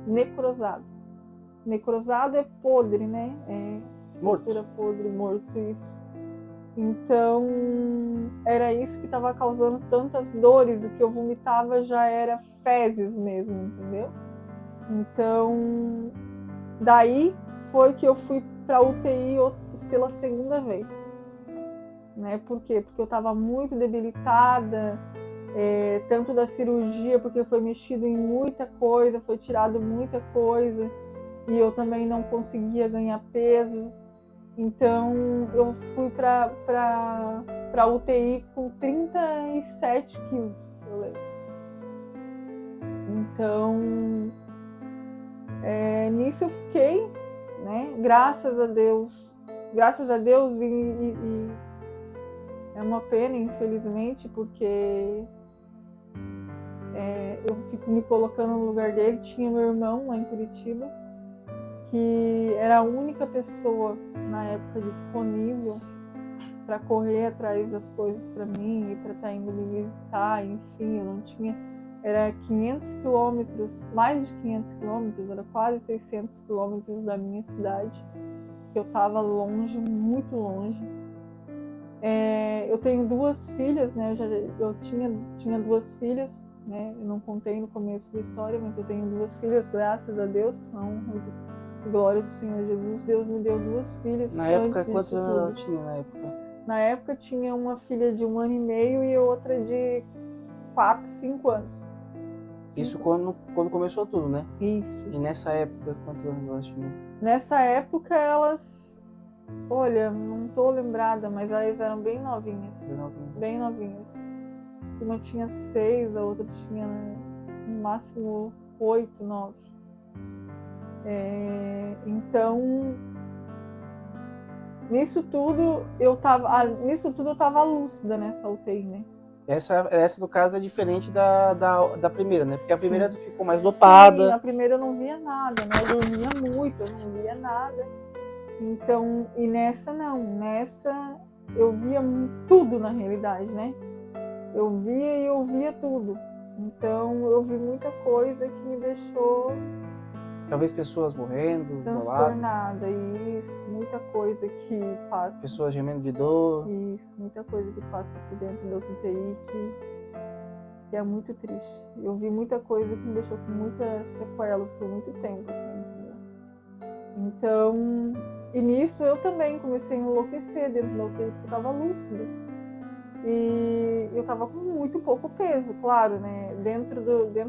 necrosado. Necrosado é podre, né? Textura podre, morto, isso. Então, era isso que estava causando tantas dores. O que eu vomitava já era fezes mesmo, entendeu? Então, daí foi que eu fui para a UTI pela segunda vez. Né? Por quê? Porque eu estava muito debilitada, tanto da cirurgia, porque foi mexido em muita coisa, foi tirado muita coisa, e eu também não conseguia ganhar peso. Então, eu fui para a UTI com 37 quilos, eu lembro. Então, nisso eu fiquei, né? Graças a Deus, e é uma pena, infelizmente, porque eu fico me colocando no lugar dele. Tinha meu irmão lá em Curitiba, que era a única pessoa na época disponível para correr atrás das coisas para mim e para estar indo me visitar. Enfim, eu não tinha, era 500 quilômetros, mais de 500 quilômetros, era quase 600 quilômetros da minha cidade, que eu estava longe, muito longe. Eu tenho duas filhas, né? Eu tinha duas filhas, né? Eu não contei no começo da história, mas eu tenho duas filhas, graças a Deus, com a honra e glória do Senhor Jesus. Deus me deu duas filhas. Na época, quantos anos ela tinha na época? Na época tinha uma filha de 1 ano e meio e outra de 4, 5 anos. Isso quando começou tudo, né? Isso. E nessa época, quantos anos elas tinham? Nessa época elas, olha, não tô lembrada, mas elas eram bem novinhas. Bem novinhas. Uma tinha 6, a outra tinha no máximo 8, 9. Então, nisso tudo eu tava lúcida nessa UTI, né? Essa no caso é diferente da primeira, né? Porque a primeira tu ficou mais Sim, dopada. a primeira eu não via nada, né? Eu dormia muito, eu não via nada. Então, e nessa não, nessa eu via tudo na realidade, né? Eu via e eu via tudo. Então, eu vi muita coisa que me deixou Talvez pessoas morrendo, transtornada, isso, muita coisa que passa. Pessoas gemendo de dor. Isso, muita coisa que passa por dentro das UTI que é muito triste. Eu vi muita coisa que me deixou com muitas sequelas por muito tempo, assim, entendeu? Então, e nisso eu também comecei a enlouquecer dentro da UTI, porque eu estava lúcida. E eu estava com muito pouco peso, claro, né? Dentro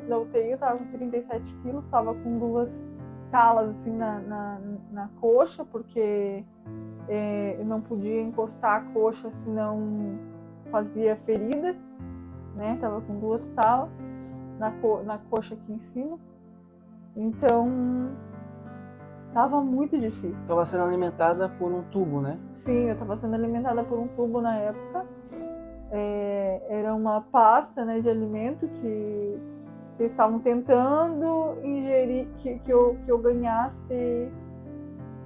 da UTI eu estava com 37 quilos, estava com 2 talas assim na coxa, porque eu não podia encostar a coxa, senão fazia ferida, né? Tava com 2 talas na coxa aqui em cima. Então, tava muito difícil. Estava sendo alimentada por um tubo, né? Sim, eu estava sendo alimentada por um tubo na época. Era uma pasta, né, de alimento que eles estavam tentando ingerir, que eu ganhasse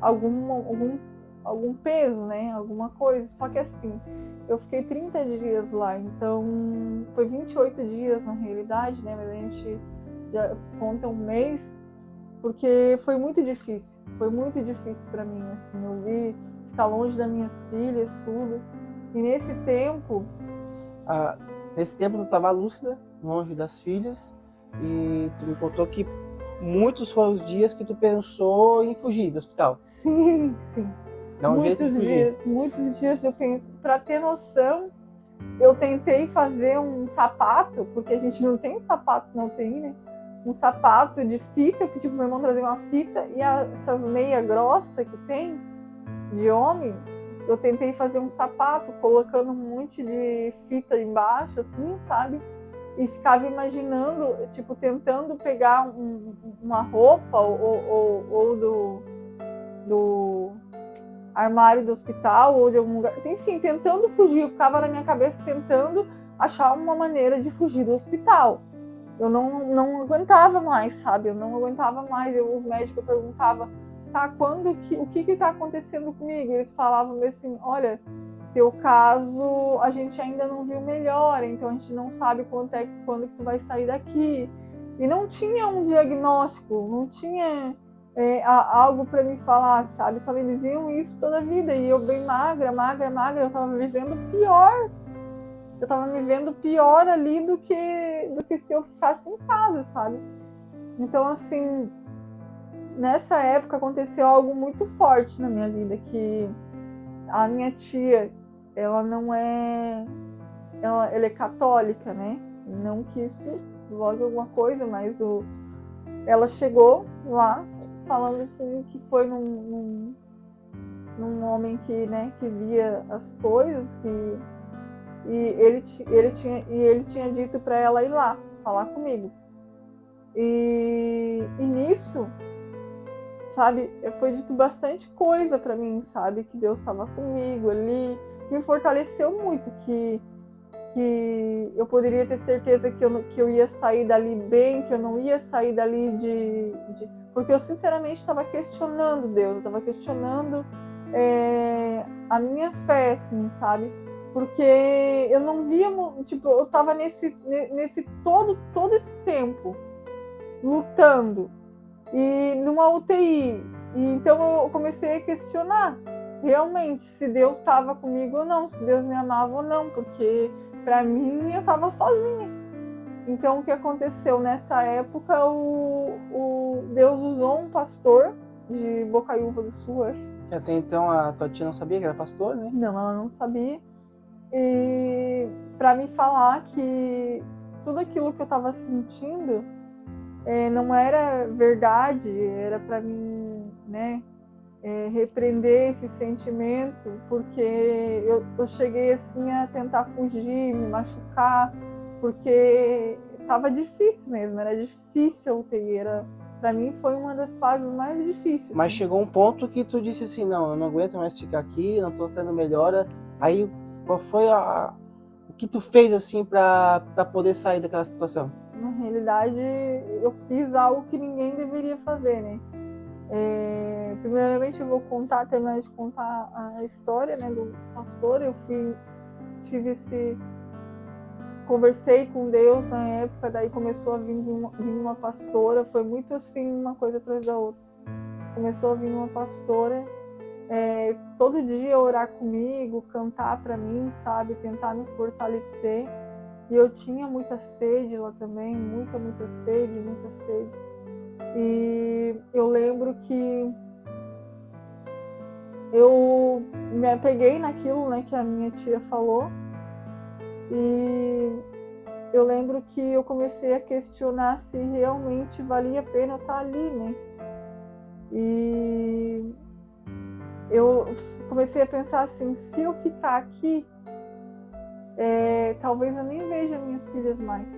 algum peso, né, alguma coisa. Só que assim, eu fiquei 30 dias lá, então foi 28 dias na realidade, né, mas a gente já conta um mês, porque foi muito difícil para mim, assim, eu vi ficar longe das minhas filhas, tudo. E nesse tempo tu estava lúcida, longe das filhas, e tu me contou que muitos foram os dias que tu pensou em fugir do hospital. Sim. Dá um jeito de fugir. Muitos dias eu penso, para ter noção, eu tentei fazer um sapato, porque a gente não tem sapato na UTI, né? Um sapato de fita, que tipo, meu irmão trazia uma fita, e essas meia grossa que tem, de homem, eu tentei fazer um sapato, colocando um monte de fita embaixo, assim, sabe? E ficava imaginando, tipo, tentando pegar uma roupa ou do armário do hospital ou de algum lugar, enfim, tentando fugir. Eu ficava na minha cabeça tentando achar uma maneira de fugir do hospital. Eu não aguentava mais, sabe? Eu não aguentava mais. Os médicos perguntavam, tá, o que está acontecendo comigo? Eles falavam assim, olha, teu caso a gente ainda não viu melhor, então a gente não sabe quando que tu vai sair daqui. E não tinha um diagnóstico, não tinha algo para me falar, sabe? Só me diziam isso toda a vida. E eu bem magra, eu tava me vendo pior. Eu tava me vendo pior ali do que se eu ficasse em casa, sabe? Então, assim, nessa época aconteceu algo muito forte na minha vida, que a minha tia, ela não é... Ela é católica, né? Não que isso logo alguma coisa, mas ela chegou lá falando assim que foi num homem que, né, que via as coisas, e ele tinha dito para ela ir lá falar comigo. E nisso, sabe, foi dito bastante coisa para mim, sabe, que Deus estava comigo ali, que me fortaleceu muito, que eu poderia ter certeza que eu ia sair dali bem, que eu não ia sair dali porque eu sinceramente estava questionando Deus, eu estava questionando a minha fé, assim, sabe? Porque eu não via, tipo, eu estava nesse todo esse tempo lutando e numa UTI, e então eu comecei a questionar realmente se Deus estava comigo ou não, se Deus me amava ou não, porque para mim eu estava sozinha. Então o que aconteceu nessa época, o Deus usou um pastor de Bocaiúva do Sul, acho. Até então a tua tia não sabia que era pastor, né? Não, ela não sabia. E para me falar que tudo aquilo que eu estava sentindo não era verdade, era para mim, né, repreender esse sentimento, porque eu cheguei assim a tentar fugir, me machucar, porque estava difícil mesmo, era difícil a UTI, para mim foi uma das fases mais difíceis. Mas assim. chegou um ponto que tu disse assim, não, eu não aguento mais ficar aqui, não tô tendo melhora. Aí qual foi o que tu fez assim para poder sair daquela situação? Na realidade, eu fiz algo que ninguém deveria fazer, né? Primeiramente eu vou terminar de contar a história, né, do pastor. Eu conversei com Deus na época, daí começou a vir uma pastora, foi muito assim, uma coisa atrás da outra. Começou a vir uma pastora, todo dia orar comigo, cantar para mim, sabe, tentar me fortalecer. E eu tinha muita sede lá também, muita sede. E eu lembro que eu me apeguei naquilo, né, que a minha tia falou. E eu lembro que eu comecei a questionar se realmente valia a pena eu estar ali, né? E eu comecei a pensar assim, se eu ficar aqui, talvez eu nem veja minhas filhas mais.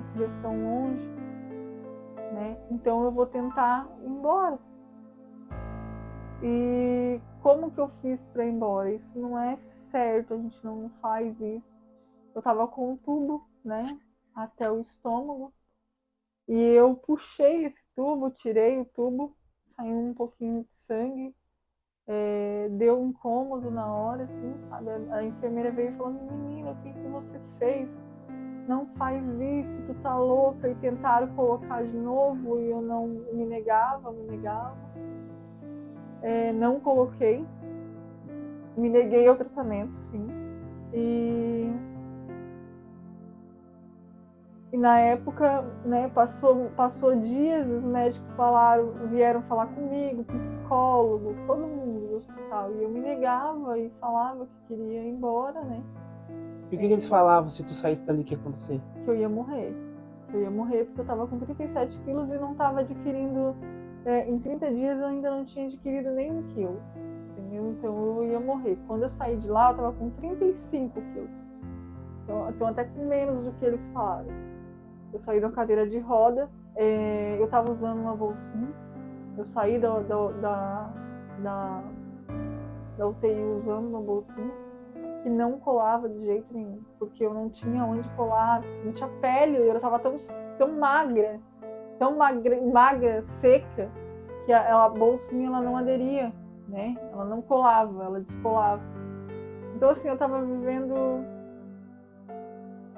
não se vê tão longe, né? Então eu vou tentar ir embora. E como que eu fiz para ir embora? Isso não é certo, a gente não faz isso. Eu tava com um tubo, né, até o estômago, e eu puxei esse tubo, tirei o tubo, saiu um pouquinho de sangue, deu um incômodo na hora, assim, sabe? A enfermeira veio falando: menina, o que você fez? Não faz isso, tu tá louca. E tentaram colocar de novo e eu não me negava. Não coloquei, me neguei ao tratamento, sim. E na época, né, passou dias, os médicos vieram falar comigo, psicólogo, todo mundo do hospital. E eu me negava e falava que queria ir embora, né? E o que eles falavam se tu saísse dali, o que ia acontecer? Que eu ia morrer. Que eu ia morrer porque eu tava com 37 quilos e não tava adquirindo... em 30 dias eu ainda não tinha adquirido nem 1 quilo. Entendeu? Então eu ia morrer. Quando eu saí de lá, eu tava com 35 quilos. Então até com menos do que eles falaram. Eu saí da cadeira de roda, eu tava usando uma bolsinha. Eu saí da UTI usando uma bolsinha que não colava de jeito nenhum, porque eu não tinha onde colar, não tinha pele, eu tava tão magra, seca, que a bolsinha ela não aderia, né? Ela não colava, ela descolava. Então assim, eu tava vivendo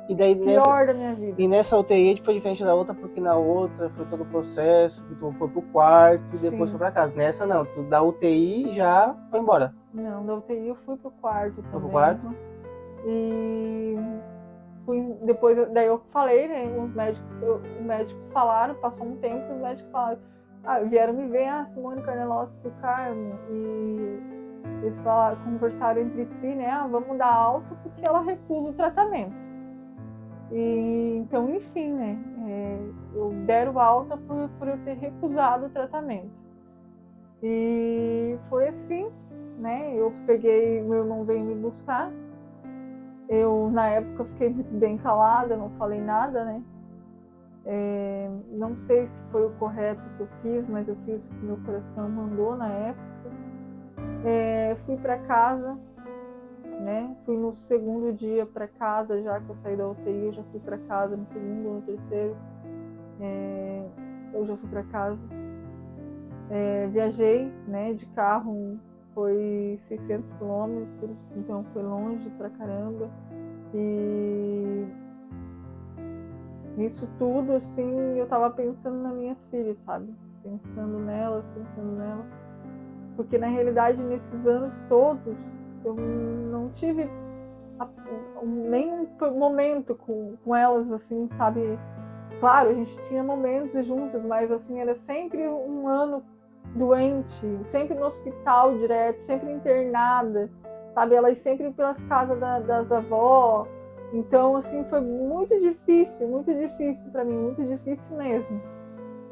E daí, pior da minha vida. E nessa UTI foi diferente da outra, porque na outra foi todo o processo, que tu foi pro quarto e depois Sim. foi pra casa. Nessa não, tu da UTI já foi embora. Não, da UTI eu fui pro quarto também. Foi pro quarto? E fui, depois, daí eu falei, né, os médicos falaram, passou um tempo, os médicos falaram, vieram me ver, Simone Carnelossi do Carmo, e eles conversaram entre si, né, vamos dar alta porque ela recusa o tratamento. E então, enfim, né, eu deram alta por eu ter recusado o tratamento. E foi assim, né, meu irmão veio me buscar. Eu, na época, fiquei bem calada, não falei nada, né? Não sei se foi o correto que eu fiz, mas eu fiz o que meu coração mandou na época. Fui para casa, né? Fui no segundo dia para casa, já que eu saí da UTI, eu já fui para casa no segundo ou no terceiro. Eu já fui para casa. Viajei, né, de carro, foi 600 quilômetros, então foi longe pra caramba. E isso tudo, assim, eu tava pensando nas minhas filhas, sabe? Pensando nelas. Porque, na realidade, nesses anos todos, eu não tive nenhum momento com elas, assim, sabe? Claro, a gente tinha momentos juntas, mas, assim, era sempre um ano doente, sempre no hospital direto, sempre internada, sabe? Elas sempre pelas casas das avós. Então, assim, foi muito difícil para mim, muito difícil mesmo.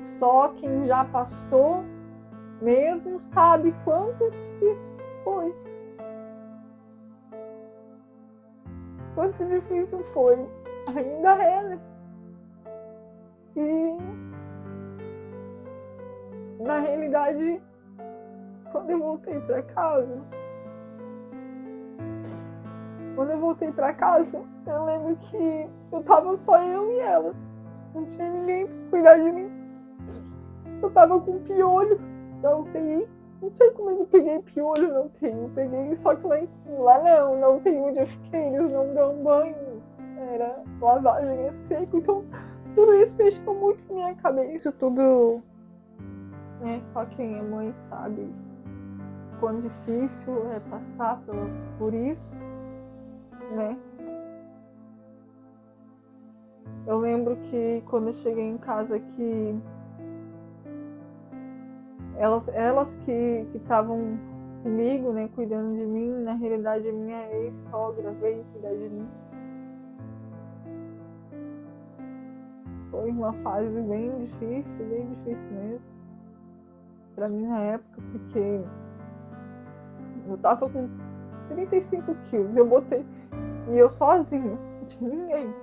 Só quem já passou mesmo sabe quanto difícil foi. Quanto difícil foi. Ainda é, né? E, na realidade, quando eu voltei para casa, eu lembro que eu tava só eu e elas. Não tinha ninguém pra cuidar de mim. Eu tava com piolho da UTI. Não sei como eu peguei piolho na UTI. Eu peguei, só que lá não, na UTI onde eu fiquei, eles não dão banho. Era lavagem a seco. Então, tudo isso mexeu muito na minha cabeça. Isso tudo, né, só quem é mãe sabe quão difícil é passar por isso, né? Eu lembro que quando eu cheguei em casa que elas que estavam comigo, né, cuidando de mim, na realidade a minha ex-sogra veio cuidar de mim. Foi uma fase bem difícil mesmo. Pra mim na época, porque eu tava com 35 quilos, eu botei, e eu sozinha, não tinha ninguém.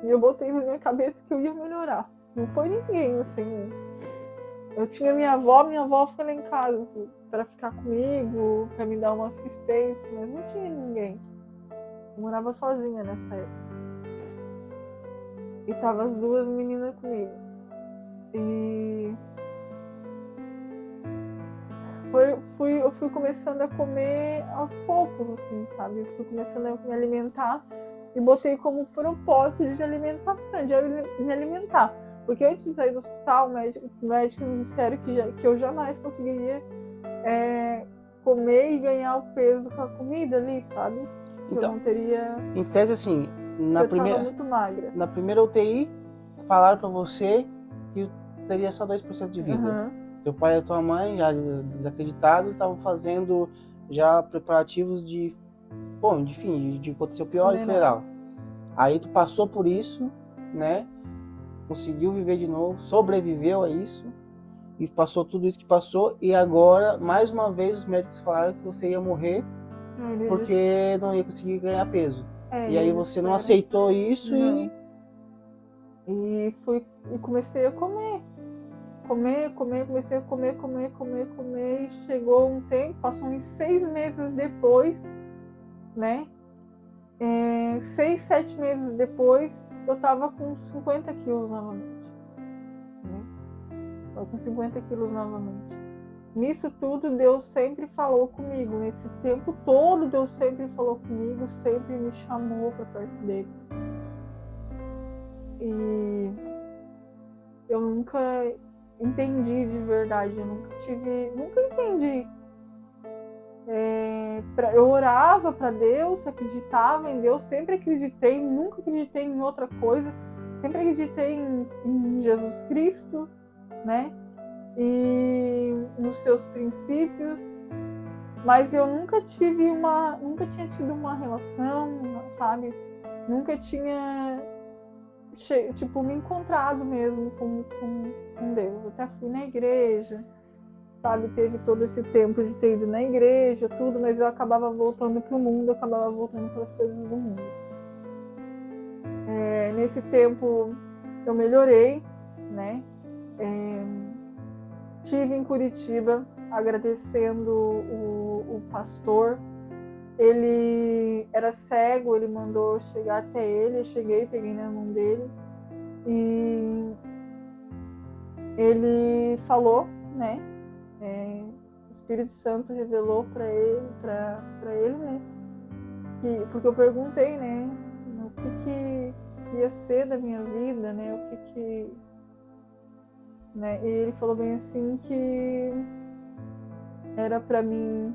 E eu botei na minha cabeça que eu ia melhorar. Não foi ninguém, assim. Eu tinha minha avó foi lá em casa pra ficar comigo, pra me dar uma assistência, mas não tinha ninguém. Eu morava sozinha nessa época. E tava as duas meninas comigo. E eu fui começando a comer aos poucos, assim, sabe? Eu fui começando a me alimentar e botei como propósito de alimentação, de me alimentar. Porque antes de sair do hospital, o médico me disseram que eu jamais conseguiria comer e ganhar o peso com a comida ali, sabe? Que eu Então, não teria. em tese, assim, Eu tava muito magra. na primeira UTI, falaram pra você que teria só 2% de vida. Uhum. Teu pai e tua mãe, já desacreditados, estavam fazendo já preparativos de, bom, enfim, de acontecer o pior e funeral. Aí tu passou por isso, né? Conseguiu viver de novo, sobreviveu a isso e passou tudo isso que passou, e agora, mais uma vez, os médicos falaram que você ia morrer porque não ia conseguir ganhar peso. E aí você não aceitou isso não. E comecei a comer. Comecei a comer, e chegou um tempo, passou uns 6 meses depois, né? 6, 7 meses depois, eu tava com 50 quilos novamente. Né? Tava com 50 quilos novamente. Nisso tudo, Deus sempre falou comigo. Nesse tempo todo, Deus sempre falou comigo, sempre me chamou para perto dele. E eu nunca entendi de verdade, eu nunca entendi. Eu orava para Deus, acreditava em Deus, sempre acreditei, nunca acreditei em outra coisa, sempre acreditei em Jesus Cristo, né? E nos seus princípios, mas eu nunca tinha tido uma relação, sabe? Nunca tinha me encontrado mesmo com Deus. Até fui na igreja, sabe? Teve todo esse tempo de ter ido na igreja, tudo, mas eu acabava voltando para o mundo, eu acabava voltando para as coisas do mundo. Nesse tempo eu melhorei, né? Estive em Curitiba agradecendo o pastor. Ele era cego, ele mandou chegar até ele, eu cheguei, peguei na mão dele e ele falou, né? O Espírito Santo revelou para ele, né? Porque eu perguntei, né? O que ia ser da minha vida, né? Né? E ele falou bem assim que era para mim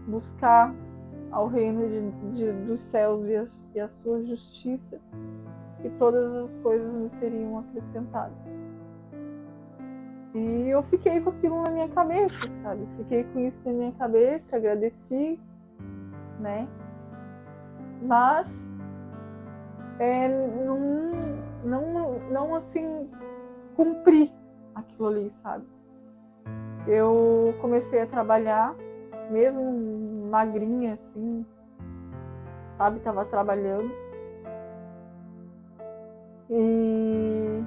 buscar ao reino dos céus e a sua justiça, que todas as coisas me seriam acrescentadas. E eu fiquei com aquilo na minha cabeça, sabe? Fiquei com isso na minha cabeça, agradeci, né? Mas não assim cumpri aquilo ali, sabe? Eu comecei a trabalhar, mesmo magrinha assim, sabe? Tava trabalhando e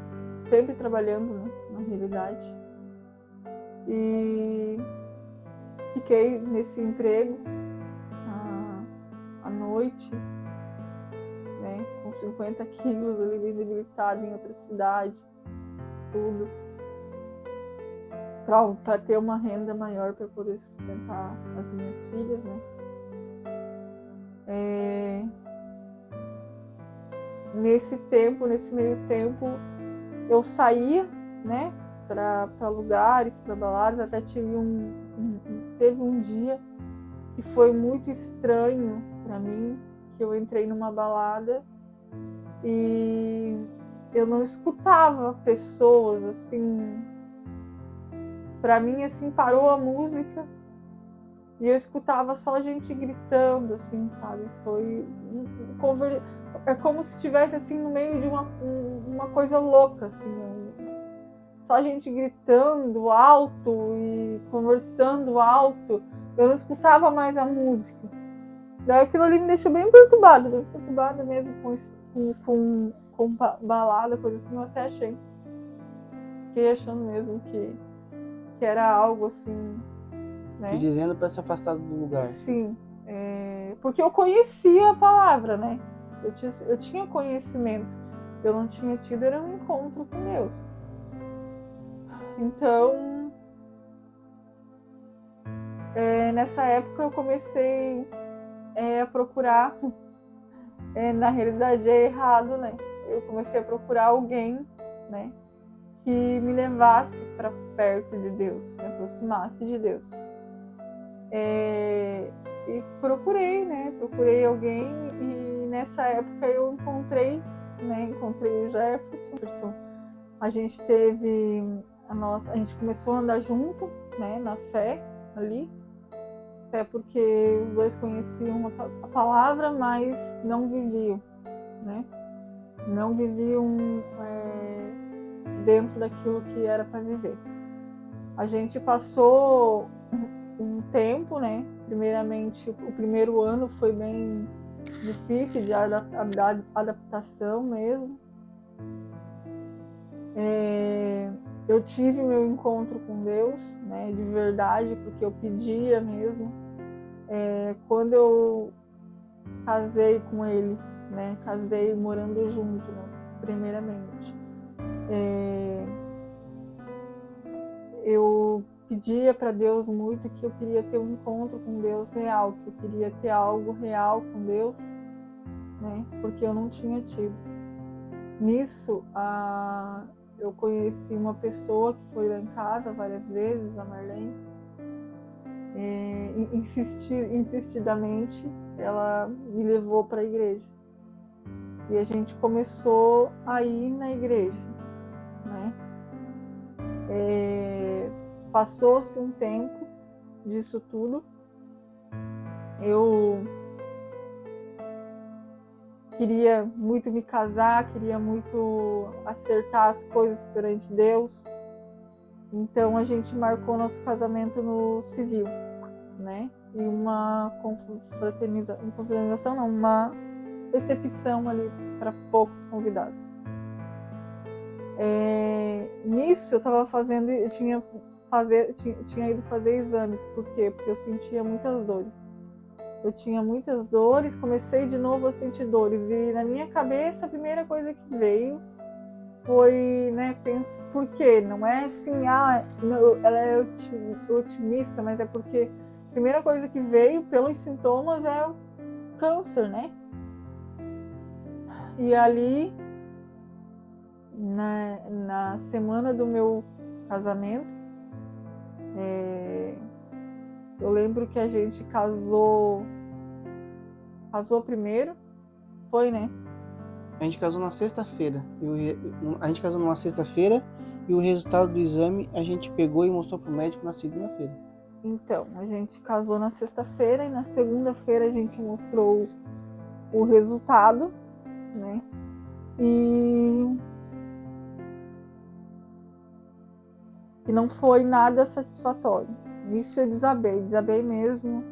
sempre trabalhando, né? Na realidade. E fiquei nesse emprego à noite, né? Com 50 quilos ali, bem debilitada em outra cidade, tudo. Para ter uma renda maior para poder sustentar as minhas filhas, né? Nesse meio tempo, eu saía, né? Para lugares, para baladas. Até teve um dia que foi muito estranho para mim, que eu entrei numa balada e eu não escutava pessoas assim. Para mim, assim, parou a música e eu escutava só gente gritando, assim, sabe? É como se estivesse, assim, no meio de uma coisa louca, assim. Só gente gritando alto e conversando alto. Eu não escutava mais a música. Daí aquilo ali me deixou bem perturbada mesmo com balada, coisa assim, eu até achei. Fiquei achando mesmo que era algo assim, né? Te dizendo para se afastar do lugar. Sim, porque eu conhecia a palavra, né? Eu tinha conhecimento. Eu não tinha tido era um encontro com Deus. Então, nessa época eu comecei a procurar, na realidade é errado, né? Eu comecei a procurar alguém, né, que me levasse para perto de Deus, me aproximasse de Deus. E procurei, né? Procurei alguém e nessa época eu encontrei o Jefferson. A gente teve a gente começou a andar junto, né, na fé ali, até porque os dois conheciam a palavra, mas não viviam, né? Não viviam dentro daquilo que era para viver. A gente passou um tempo, né? Primeiramente, o primeiro ano foi bem difícil de adaptação mesmo. Eu tive meu encontro com Deus, né? De verdade, porque eu pedia mesmo. Quando eu casei com ele, né? Casei morando junto, né? Primeiramente. Eu pedia para Deus muito que eu queria ter um encontro com Deus real, que eu queria ter algo real com Deus, né? Porque eu não tinha tido. Nisso, eu conheci uma pessoa que foi lá em casa várias vezes, a Marlene. Insistidamente, ela me levou para a igreja. E a gente começou a ir na igreja, né? Passou-se um tempo disso tudo. Eu queria muito me casar, queria muito acertar as coisas perante Deus. Então a gente marcou nosso casamento no civil, né? E uma confraternização, não, uma recepção ali para poucos convidados. Nisso eu estava fazendo, eu tinha ido fazer exames. Por quê? Porque eu sentia muitas dores. Eu tinha muitas dores, comecei de novo a sentir dores. E na minha cabeça, a primeira coisa que veio foi, né, por quê? Não é assim, ela é otimista, mas é porque a primeira coisa que veio pelos sintomas é o câncer, né? E ali, na semana do meu casamento, eu lembro que a gente casou primeiro, foi, né? A gente casou na sexta-feira. A gente casou numa sexta-feira e o resultado do exame a gente pegou e mostrou pro médico na segunda-feira. Então, a gente casou na sexta-feira e na segunda-feira a gente mostrou o resultado, né? E não foi nada satisfatório. Nisso eu desabei mesmo.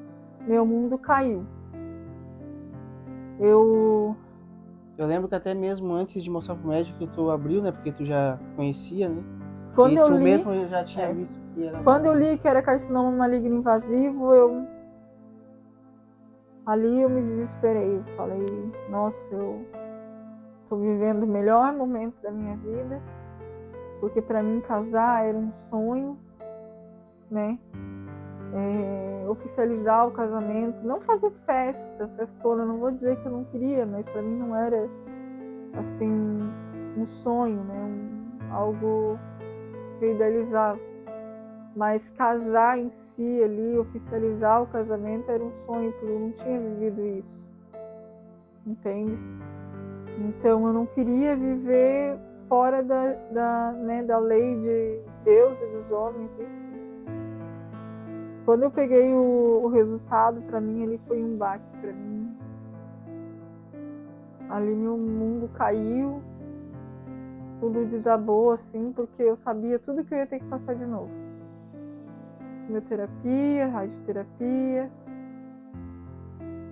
Meu mundo caiu. Eu lembro que até mesmo antes de mostrar pro médico que tu abriu, né? Porque tu já conhecia, né? Quando e eu tu li, mesmo já tinha visto que era... Quando eu li que era carcinoma maligno invasivo, ali eu me desesperei. Eu falei, nossa, eu tô vivendo o melhor momento da minha vida, porque para mim casar era um sonho, né? Oficializar o casamento, não fazer festona, não vou dizer que eu não queria, mas para mim não era assim um sonho, né? Algo que eu idealizava. Mas casar em si ali, oficializar o casamento era um sonho, porque eu não tinha vivido isso, entende? Então eu não queria viver fora da lei de Deus e dos homens, enfim. Quando eu peguei o resultado, para mim ele foi um baque para mim. Ali meu mundo caiu, tudo desabou assim, porque eu sabia tudo que eu ia ter que passar de novo. Quimioterapia, radioterapia.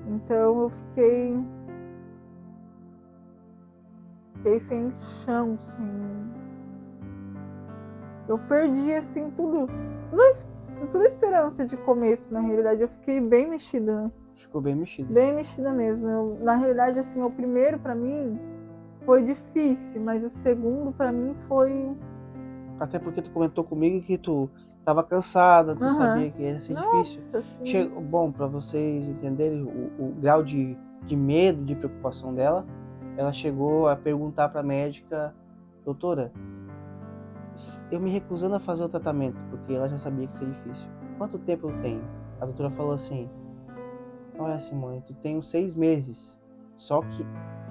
Então eu fiquei fiquei sem chão, eu perdi assim tudo, toda a esperança de começo, na realidade. Eu fiquei bem mexida, né? Ficou bem mexida. Bem mexida mesmo. Na realidade, assim, o primeiro pra mim foi difícil, mas o segundo pra mim foi... Até porque tu comentou comigo que tu tava cansada, tu sabia que ia ser difícil. Sim. Bom, para vocês entenderem o grau de medo, de preocupação dela, ela chegou a perguntar para a médica: doutora, eu me recusando a fazer o tratamento, porque ela já sabia que ia ser difícil, quanto tempo eu tenho? A doutora falou assim: olha, Simone, tu tem uns 6 meses, só que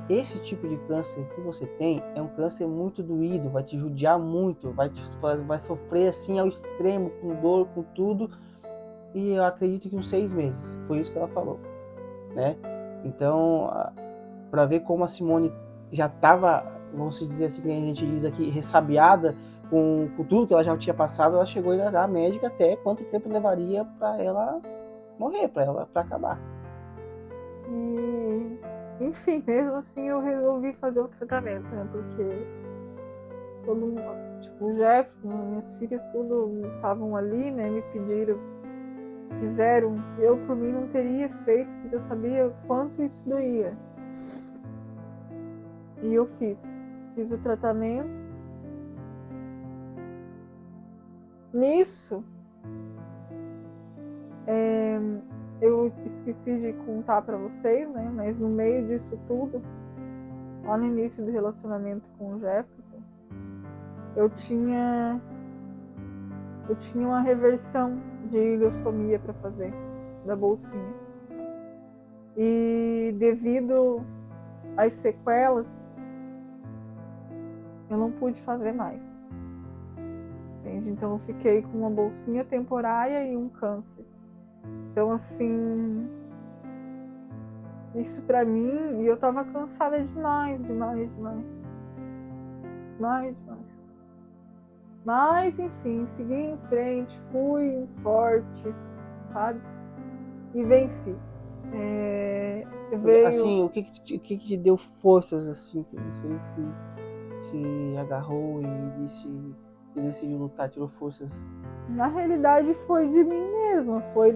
esse tipo de câncer que você tem é um câncer muito doído, vai te judiar muito, vai sofrer assim ao extremo, com dor, com tudo, e eu acredito que uns 6 meses, foi isso que ela falou, né? Então, para ver como a Simone já estava, vamos dizer assim, que a gente diz aqui, ressabiada com tudo que ela já tinha passado, ela chegou a indagar a médica até quanto tempo levaria para ela morrer, para acabar. E, enfim, mesmo assim eu resolvi fazer o tratamento, né? Porque todo mundo, tipo, o Jefferson, minhas filhas, tudo estavam ali, né? Me pediram, fizeram. Eu, por mim, não teria feito, porque eu sabia quanto isso doía. E eu fiz o tratamento. Nisso, eu esqueci de contar pra vocês, né? Mas no meio disso tudo, lá no início do relacionamento com o Jefferson, eu tinha uma reversão de ileostomia para fazer, da bolsinha. E devido às sequelas, eu não pude fazer mais. Entende? Então eu fiquei com uma bolsinha temporária e um câncer. Então, assim, isso pra mim, e eu tava cansada demais. Mas, enfim, segui em frente, fui forte, sabe? E venci. Veio... Assim, o que te deu forças, assim, que você se agarrou e decidiu lutar, tirou forças? Na realidade foi de mim mesma, foi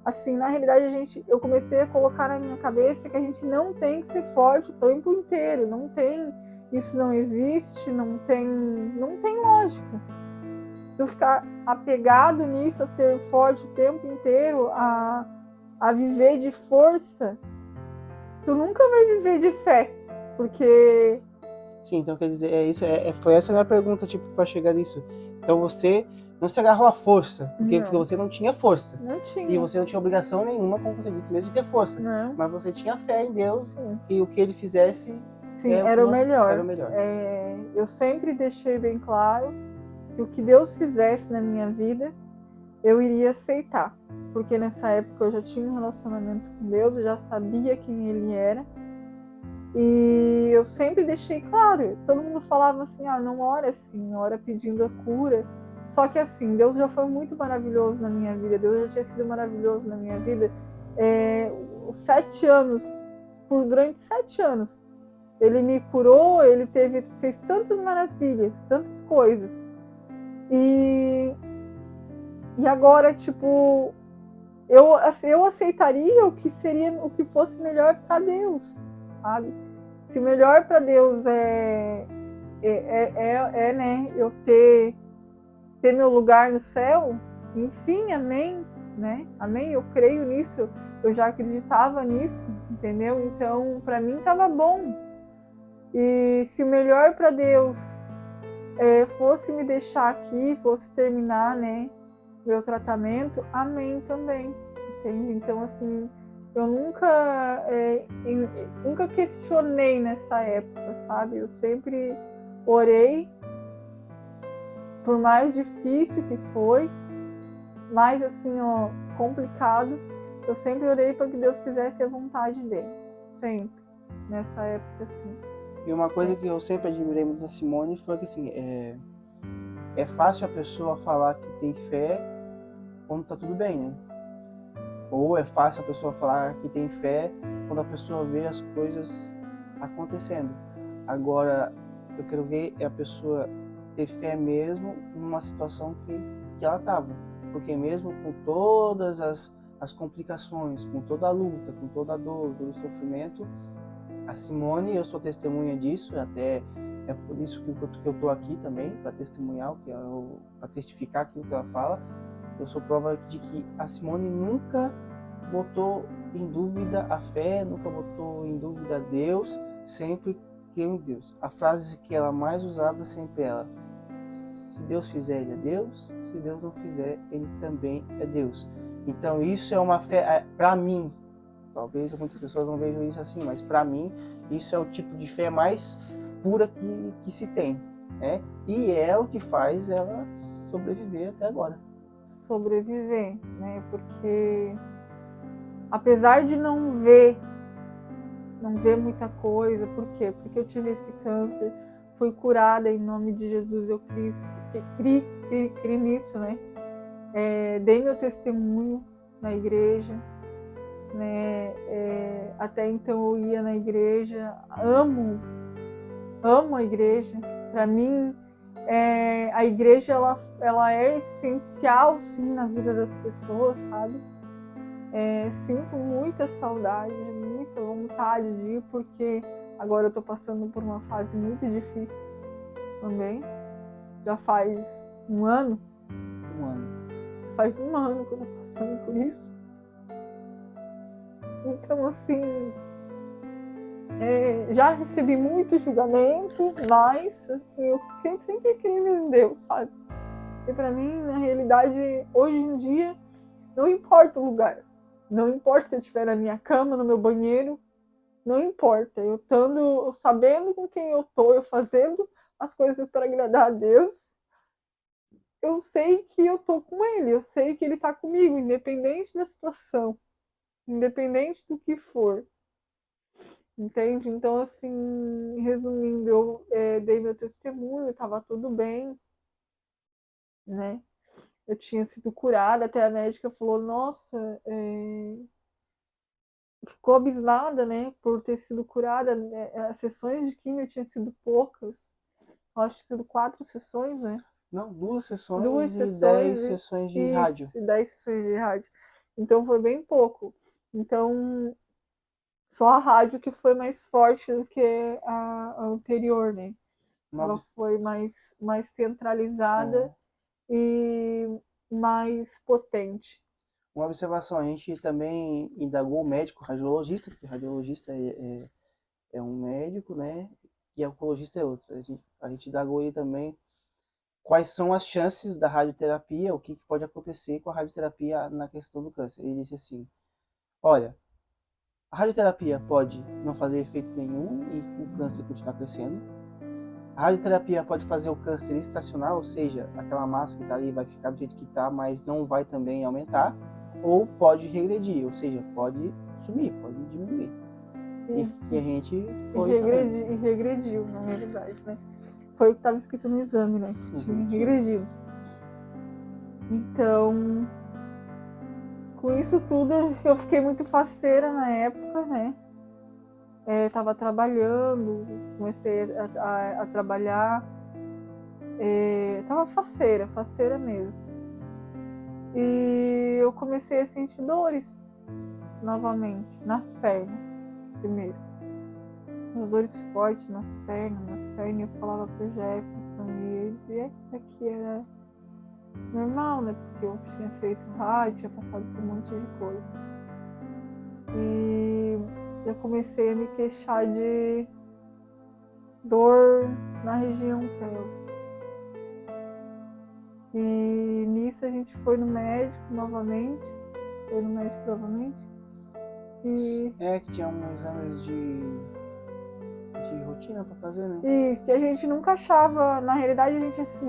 assim, na realidade eu comecei a colocar na minha cabeça que a gente não tem que ser forte o tempo inteiro, não tem, isso não existe, não tem lógica. Se tu ficar apegado nisso, a ser forte o tempo inteiro, a viver de força, tu nunca vai viver de fé, porque... Sim, então quer dizer, foi essa a minha pergunta, tipo, para chegar nisso. Então você não se agarrou à força, porque você não tinha força. Não tinha. E você não tinha obrigação nenhuma, como você disse mesmo, de ter força. Não. Mas você tinha fé em Deus. Sim. E o que ele fizesse era o melhor. Era o melhor. Eu sempre deixei bem claro que o que Deus fizesse na minha vida, eu iria aceitar. Porque nessa época eu já tinha um relacionamento com Deus, eu já sabia quem Ele era. E eu sempre deixei claro. Todo mundo falava assim, não ora assim, ora pedindo a cura. Só que assim, Deus já foi muito maravilhoso na minha vida, Deus já tinha sido maravilhoso na minha vida. Durante 7 anos, Ele me curou, Ele fez tantas maravilhas, tantas coisas. E agora, tipo, eu aceitaria o que fosse melhor para Deus, sabe? Se o melhor para Deus né, eu ter meu lugar no céu, enfim, amém, né? Amém, eu creio nisso, eu já acreditava nisso, entendeu? Então, para mim tava bom. E se o melhor para Deus fosse me deixar aqui, fosse terminar, né, meu tratamento, amém também, entende? Então, assim, eu nunca questionei nessa época, sabe? Eu sempre orei, por mais difícil que foi, mais assim, complicado, eu sempre orei para que Deus fizesse a vontade dele, sempre, nessa época, assim. E uma coisa que eu sempre admirei muito na Simone foi que, assim, é fácil a pessoa falar que tem fé quando tá tudo bem, né? Ou é fácil a pessoa falar que tem fé quando a pessoa vê as coisas acontecendo. Agora, eu quero ver a pessoa ter fé mesmo numa situação que ela estava. Porque mesmo com todas as complicações, com toda a luta, com toda a dor, todo o sofrimento, a Simone, eu sou testemunha disso, até é por isso que eu estou aqui também, para testemunhar, para testificar aquilo que ela fala. Eu sou prova de que a Simone nunca botou em dúvida a fé, nunca botou em dúvida Deus, sempre creu em Deus. A frase que ela mais usava sempre ela: se Deus fizer, ele é Deus, se Deus não fizer, ele também é Deus. Então isso é uma fé, para mim, talvez muitas pessoas não vejam isso assim, mas para mim isso é o tipo de fé mais pura que se tem, né? E é o que faz ela sobreviver até agora. Sobreviver, né? Porque apesar de não ver muita coisa, por quê? Porque eu tive esse câncer, fui curada em nome de Jesus, eu criei nisso, né? Dei meu testemunho na igreja, né? Até então eu ia na igreja, amo a igreja. Para mim, a igreja ela é essencial, sim, na vida das pessoas, sabe? Sinto muita saudade, muita vontade de ir, porque agora eu tô passando por uma fase muito difícil também. Já faz um ano. Faz um ano que eu tô passando por isso. Então, assim, já recebi muito julgamento, mas, assim, eu sempre criei em Deus, sabe? E pra mim, na realidade, hoje em dia, não importa o lugar. Não importa se eu estiver na minha cama, no meu banheiro, não importa. Eu estando sabendo com quem eu tô, eu fazendo as coisas para agradar a Deus, eu sei que eu tô com Ele, eu sei que Ele tá comigo, independente da situação, independente do que for. Entende? Então, assim, resumindo, eu dei meu testemunho, estava tudo bem, né? Eu tinha sido curada, até a médica falou, nossa, ficou abismada, né, por ter sido curada, né? As sessões de quimio tinham sido poucas, acho que sido 4 sessões, né? Não, 2 sessões 2 e sessões 10 sessões de rádio. Isso, 10 sessões de rádio. Então foi bem pouco. Então, só a rádio que foi mais forte do que a anterior, né? Ela foi mais centralizada e mais potente. Uma observação, a gente também indagou o médico radiologista, porque radiologista é um médico, né? E oncologista é outro. A gente indagou ele também quais são as chances da radioterapia, o que pode acontecer com a radioterapia na questão do câncer. Ele disse assim, olha, a radioterapia pode não fazer efeito nenhum e o câncer continuar crescendo. A radioterapia pode fazer o câncer estacionar, ou seja, aquela massa que está ali vai ficar do jeito que está, mas não vai também aumentar. Ou pode regredir, ou seja, pode sumir, pode diminuir. E a gente foi e regrediu, na realidade, né? Foi o que estava escrito no exame, né? Tinha regredido. Então, com isso tudo, eu fiquei muito faceira na época, né? Tava trabalhando, comecei a trabalhar. Tava faceira mesmo. E eu comecei a sentir dores novamente, nas pernas, primeiro. As dores fortes nas pernas. Eu falava pro Jefferson e ele dizia que aqui era normal, né? Porque eu tinha feito rádio, tinha passado por um monte de coisa. E eu comecei a me queixar de dor na região pélvica. E nisso a gente foi no médico novamente. E... que tinha uns exames de rotina pra fazer, né? Isso, e a gente nunca achava, na realidade a gente assim,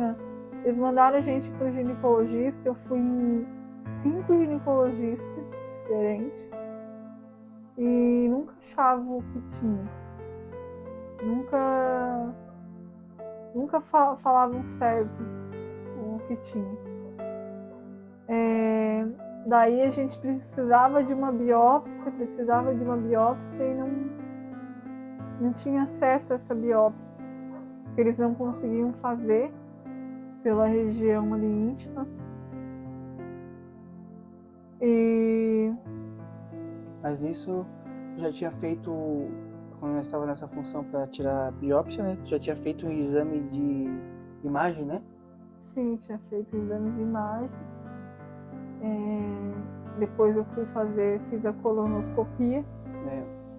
eles mandaram a gente pro ginecologista, eu fui em 5 ginecologistas diferentes e nunca achava o que tinha. Nunca falavam certo o que tinha. Daí a gente precisava de uma biópsia e não tinha acesso a essa biópsia, que eles não conseguiam fazer pela região ali íntima. Mas isso já tinha feito, quando eu estava nessa função para tirar a biópsia, né? Já tinha feito um exame de imagem, né? Sim, tinha feito o exame de imagem. Depois eu fiz a colonoscopia.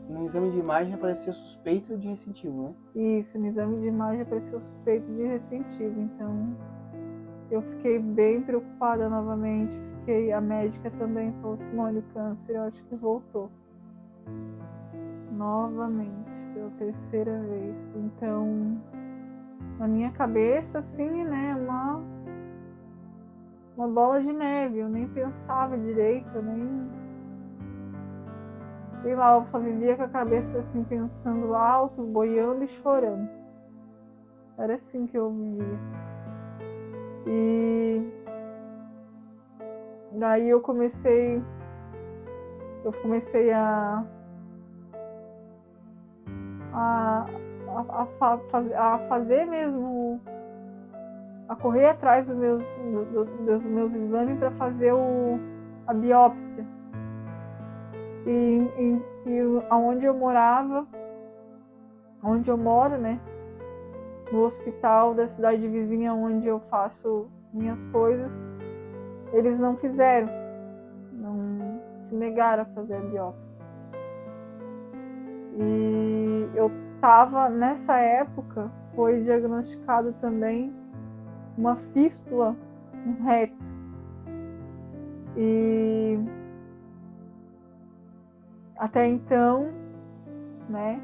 No exame de imagem apareceu suspeito de recidivo, né? Isso, no exame de imagem apareceu suspeito de recidivo. Então, eu fiquei bem preocupada novamente. A médica também falou, Simone, o câncer eu acho que voltou. Novamente, pela terceira vez. Então, na minha cabeça, assim, né, uma bola de neve. Eu nem pensava direito, eu nem... Sei lá, eu só vivia com a cabeça assim, pensando alto, boiando e chorando. Era assim que eu vivia. E daí eu comecei a fazer mesmo, a correr atrás dos meus exames para fazer a biópsia. E onde eu morava, onde eu moro, né, no hospital da cidade vizinha onde eu faço minhas coisas, eles não fizeram, não se negaram a fazer a biópsia. E eu estava, nessa época, foi diagnosticado também uma fístula no reto. E até então, né,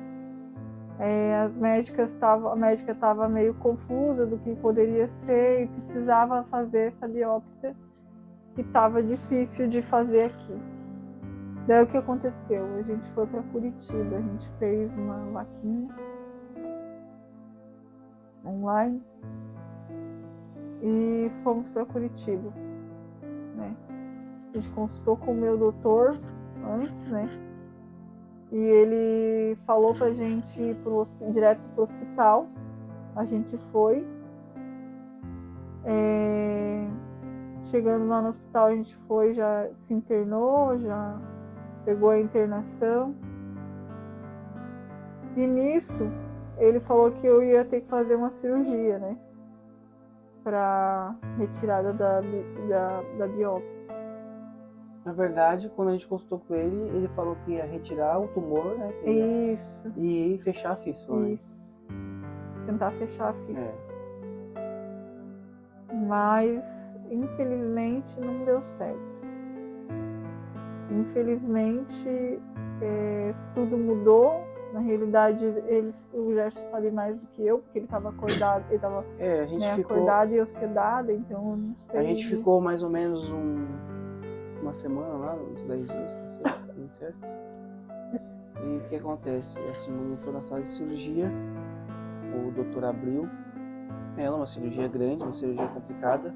a médica estava meio confusa do que poderia ser e precisava fazer essa biópsia que estava difícil de fazer aqui. Daí o que aconteceu? A gente foi para Curitiba, a gente fez uma vaquinha online e fomos para Curitiba, né? A gente consultou com o meu doutor antes, né? E ele falou pra gente ir direto pro hospital. A gente foi. Chegando lá no hospital, a gente foi, já se internou, já pegou a internação. E nisso, ele falou que eu ia ter que fazer uma cirurgia, né? Pra retirada da biópsia. Na verdade, quando a gente consultou com ele, ele falou que ia retirar o tumor, né? Isso. E fechar a fístula. Isso. Tentar fechar a fístula. Mas, infelizmente, não deu certo. Infelizmente, tudo mudou. Na realidade, o Gerson sabe mais do que eu, porque ele estava acordado, acordado e eu sedada, então eu não sei. A gente ficou mais ou menos uma semana lá, uns 10 dias, não sei, muito certo. E o que acontece? A Simone entrou na sala de cirurgia, o doutor abriu ela, uma cirurgia grande, uma cirurgia complicada.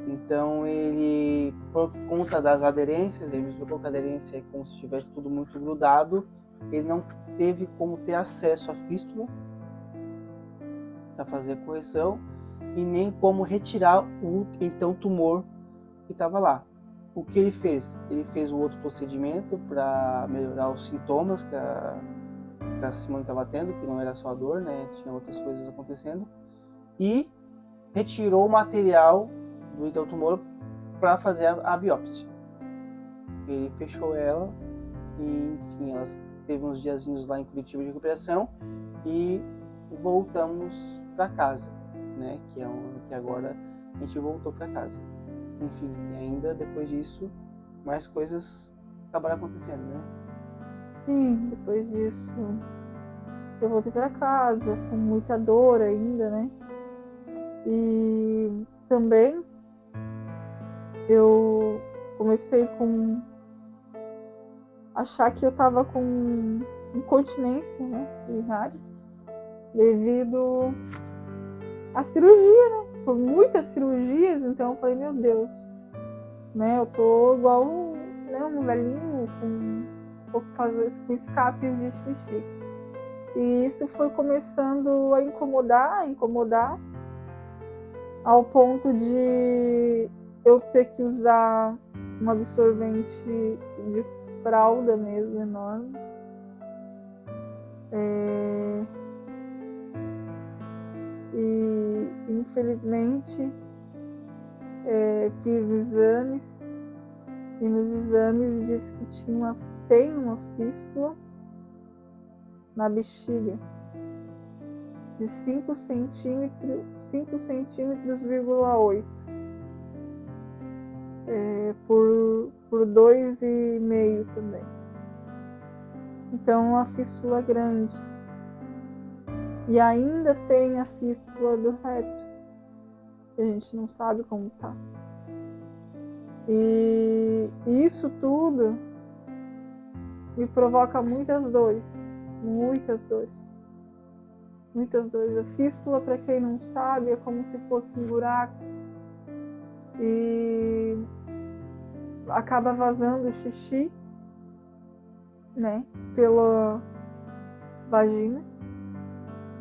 Então ele, por conta das aderências, ele explicou que a aderência é como se estivesse tudo muito grudado, ele não teve como ter acesso à fístula para fazer a correção e nem como retirar o então tumor que estava lá. O que ele fez? Ele fez um outro procedimento para melhorar os sintomas que a Simone estava tendo, que não era só a dor, né? Tinha outras coisas acontecendo, e retirou o material do então tumor para fazer a biópsia. Ele fechou ela e, enfim, ela teve uns diazinhos lá em Curitiba de recuperação e voltamos para casa, né? Que agora a gente voltou para casa. Enfim, e ainda depois disso, mais coisas acabaram acontecendo, né? Sim, depois disso eu voltei para casa com muita dor ainda, né? E também eu comecei com achar que eu tava com incontinência, né, urinária, devido à cirurgia, né? Por muitas cirurgias, então eu falei, meu Deus, né? Eu tô igual um velhinho com escapes de xixi. E isso foi começando a incomodar, ao ponto de eu ter que usar um absorvente de fralda mesmo, enorme. E infelizmente fiz exames, e nos exames disse que tem uma fístula na bexiga de 5 centímetros, 5,8 por 2,5 também. Então, uma fístula grande. E ainda tem a fístula do reto, que a gente não sabe como tá. E isso tudo me provoca muitas dores. Muitas dores. Muitas dores. A fístula, para quem não sabe, é como se fosse um buraco. E acaba vazando o xixi, né, pela vagina.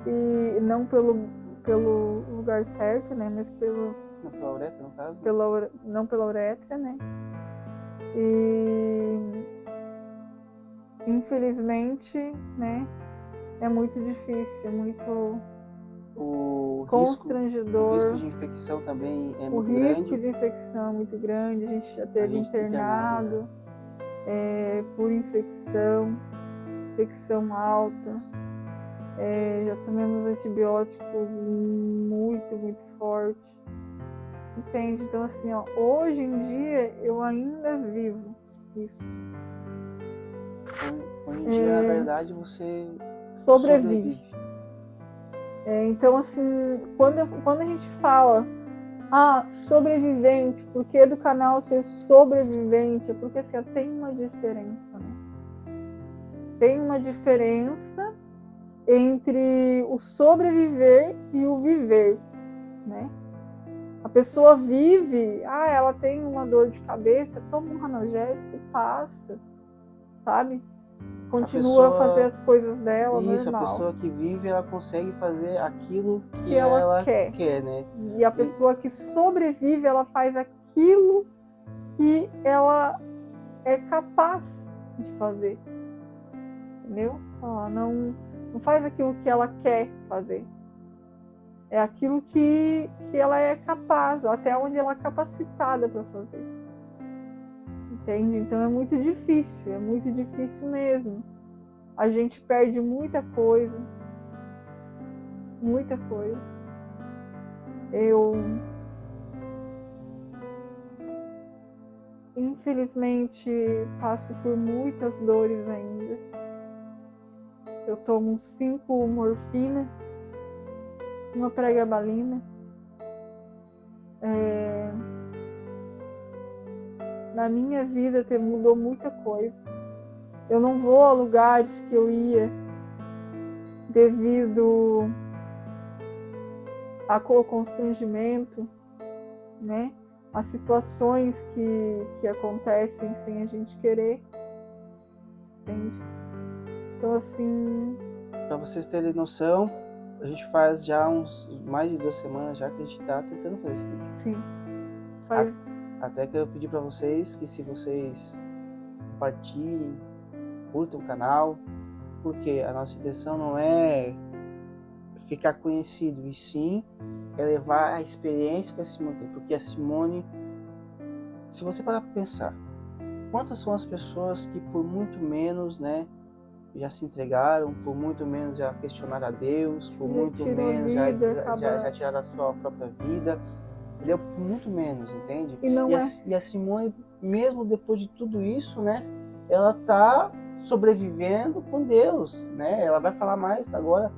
E não pelo lugar certo, né, mas pela uretra, no caso? Não pela uretra, né. E infelizmente, né, é muito difícil, é muito constrangedor. O risco de infecção também é muito grande. O risco de infecção é muito grande. A gente já teve internado por infecção alta. Já tomamos antibióticos muito fortes. Entende? Então, assim, ó, hoje em dia eu ainda vivo isso. Hoje em dia, na verdade, você sobrevive. Então, assim, quando a gente fala sobrevivente, por que do canal ser sobrevivente? É porque, assim, ó, tem uma diferença, né? Tem uma diferença entre o sobreviver e o viver, né? A pessoa vive, ela tem uma dor de cabeça, toma um analgésico, passa, sabe? Continua a fazer as coisas dela isso, normal. A pessoa que vive, ela consegue fazer aquilo que ela quer, né? E a pessoa que sobrevive, ela faz aquilo que ela é capaz de fazer, entendeu? Ela não faz aquilo que ela quer fazer. É aquilo que ela é capaz, até onde ela é capacitada para fazer. Entende? Então é muito difícil mesmo. A gente perde muita coisa. Eu, infelizmente, passo por muitas dores ainda. Eu tomo 5 morfina, uma pregabalina. Na minha vida mudou muita coisa. Eu não vou a lugares que eu ia devido ao constrangimento, né? As situações que acontecem sem a gente querer, entende? Então, assim... Para vocês terem noção, a gente faz já mais de 2 semanas já que a gente tá tentando fazer esse vídeo. Sim. Até que eu pedi para vocês que, se vocês compartilhem, curtam o canal, porque a nossa intenção não é ficar conhecido, e sim é levar a experiência que a Simone tem. Porque a Simone, se você parar para pensar, quantas são as pessoas que por muito menos, né, já se entregaram, por muito menos já questionaram a Deus, por muito menos já tiraram a sua própria vida, entendeu? Por muito menos, entende? E a Simone, mesmo depois de tudo isso, né, ela tá sobrevivendo com Deus, né? Ela vai falar mais agora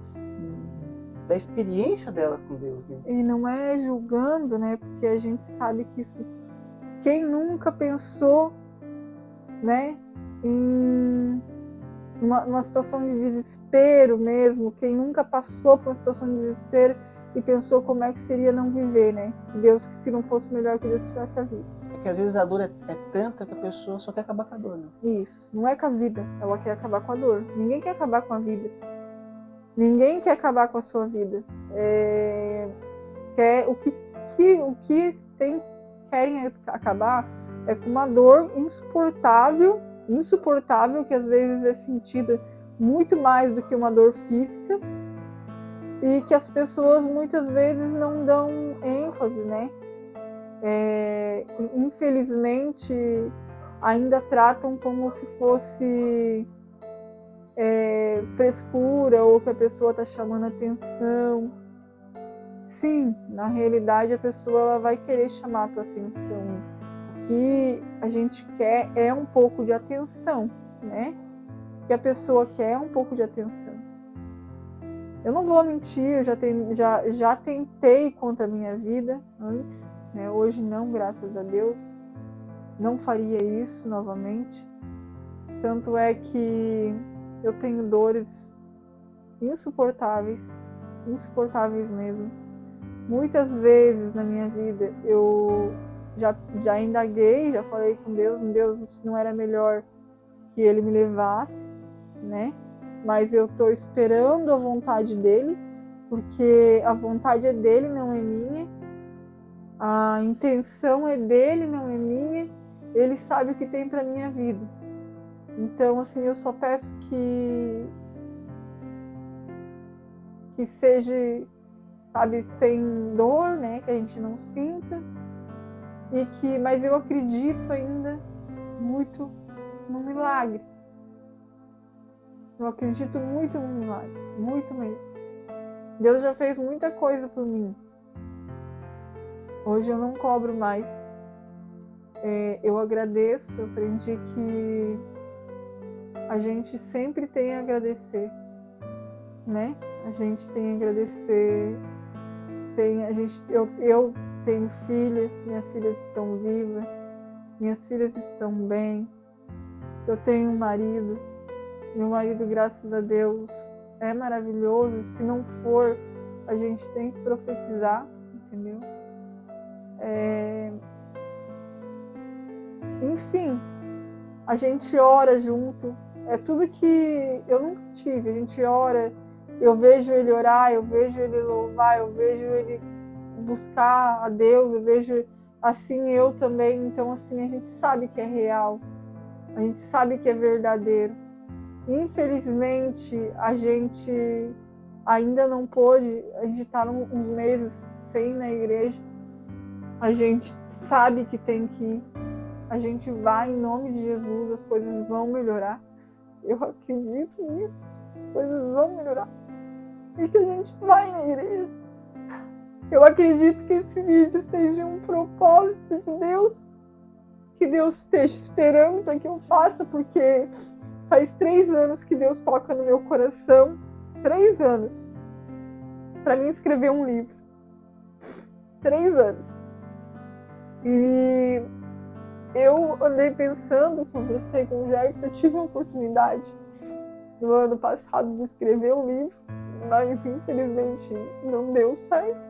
da experiência dela com Deus, né? E não é julgando, né? Porque a gente sabe que isso... Quem nunca pensou, né, em uma situação de desespero mesmo? Quem nunca passou por uma situação de desespero e pensou como é que seria não viver, né? Deus, que se não fosse melhor que Deus tivesse a vida. É que às vezes a dor é tanta que a pessoa só quer acabar com a dor, né? Isso, não é com a vida, ela quer acabar com a dor. Ninguém quer acabar com a vida. Ninguém quer acabar com a sua vida. Querem acabar é com uma dor insuportável, que às vezes é sentida muito mais do que uma dor física, e que as pessoas muitas vezes não dão ênfase, né? Infelizmente, ainda tratam como se fosse frescura, ou que a pessoa está chamando atenção. Sim, na realidade a pessoa ela vai querer chamar a tua atenção. O que a gente quer é um pouco de atenção, né? O que a pessoa quer é um pouco de atenção. Eu não vou mentir, eu já tentei contra a minha vida antes, né? Hoje não, graças a Deus. Não faria isso novamente. Tanto é que eu tenho dores insuportáveis mesmo. Muitas vezes na minha vida eu já indaguei, já falei com Deus, se não era melhor que Ele me levasse, né? Mas eu estou esperando a vontade dEle, porque a vontade é dEle, não é minha. A intenção é dEle, não é minha. Ele sabe o que tem para minha vida. Então, assim, eu só peço que seja, sabe, sem dor, né, que a gente não sinta, mas eu acredito ainda muito no milagre. Eu acredito muito no milagre, muito mesmo. Deus já fez muita coisa por mim. Hoje eu não cobro mais. Eu agradeço, eu aprendi que a gente sempre tem a agradecer, né? A gente tem a agradecer. Eu tenho filhas, minhas filhas estão vivas, minhas filhas estão bem. Eu tenho um marido, meu marido, graças a Deus, é maravilhoso. Se não for, a gente tem que profetizar, entendeu? Enfim, a gente ora junto. É tudo que eu nunca tive. A gente ora, eu vejo ele orar, eu vejo ele louvar, eu vejo ele buscar a Deus, eu vejo assim eu também. Então, assim, a gente sabe que é real, a gente sabe que é verdadeiro. Infelizmente, a gente ainda não pôde, a gente está uns meses sem ir na igreja. A gente sabe que tem que ir. A gente vai em nome de Jesus, as coisas vão melhorar. Eu acredito nisso, as coisas vão melhorar. E que a gente vai na igreja. Eu acredito que esse vídeo seja um propósito de Deus, que Deus esteja esperando para que eu faça, porque faz 3 anos que Deus toca no meu coração, 3 anos, para mim escrever um livro. 3 anos. E eu andei pensando, conversei com o Jackson, eu tive a oportunidade no ano passado de escrever um livro, mas infelizmente não deu certo.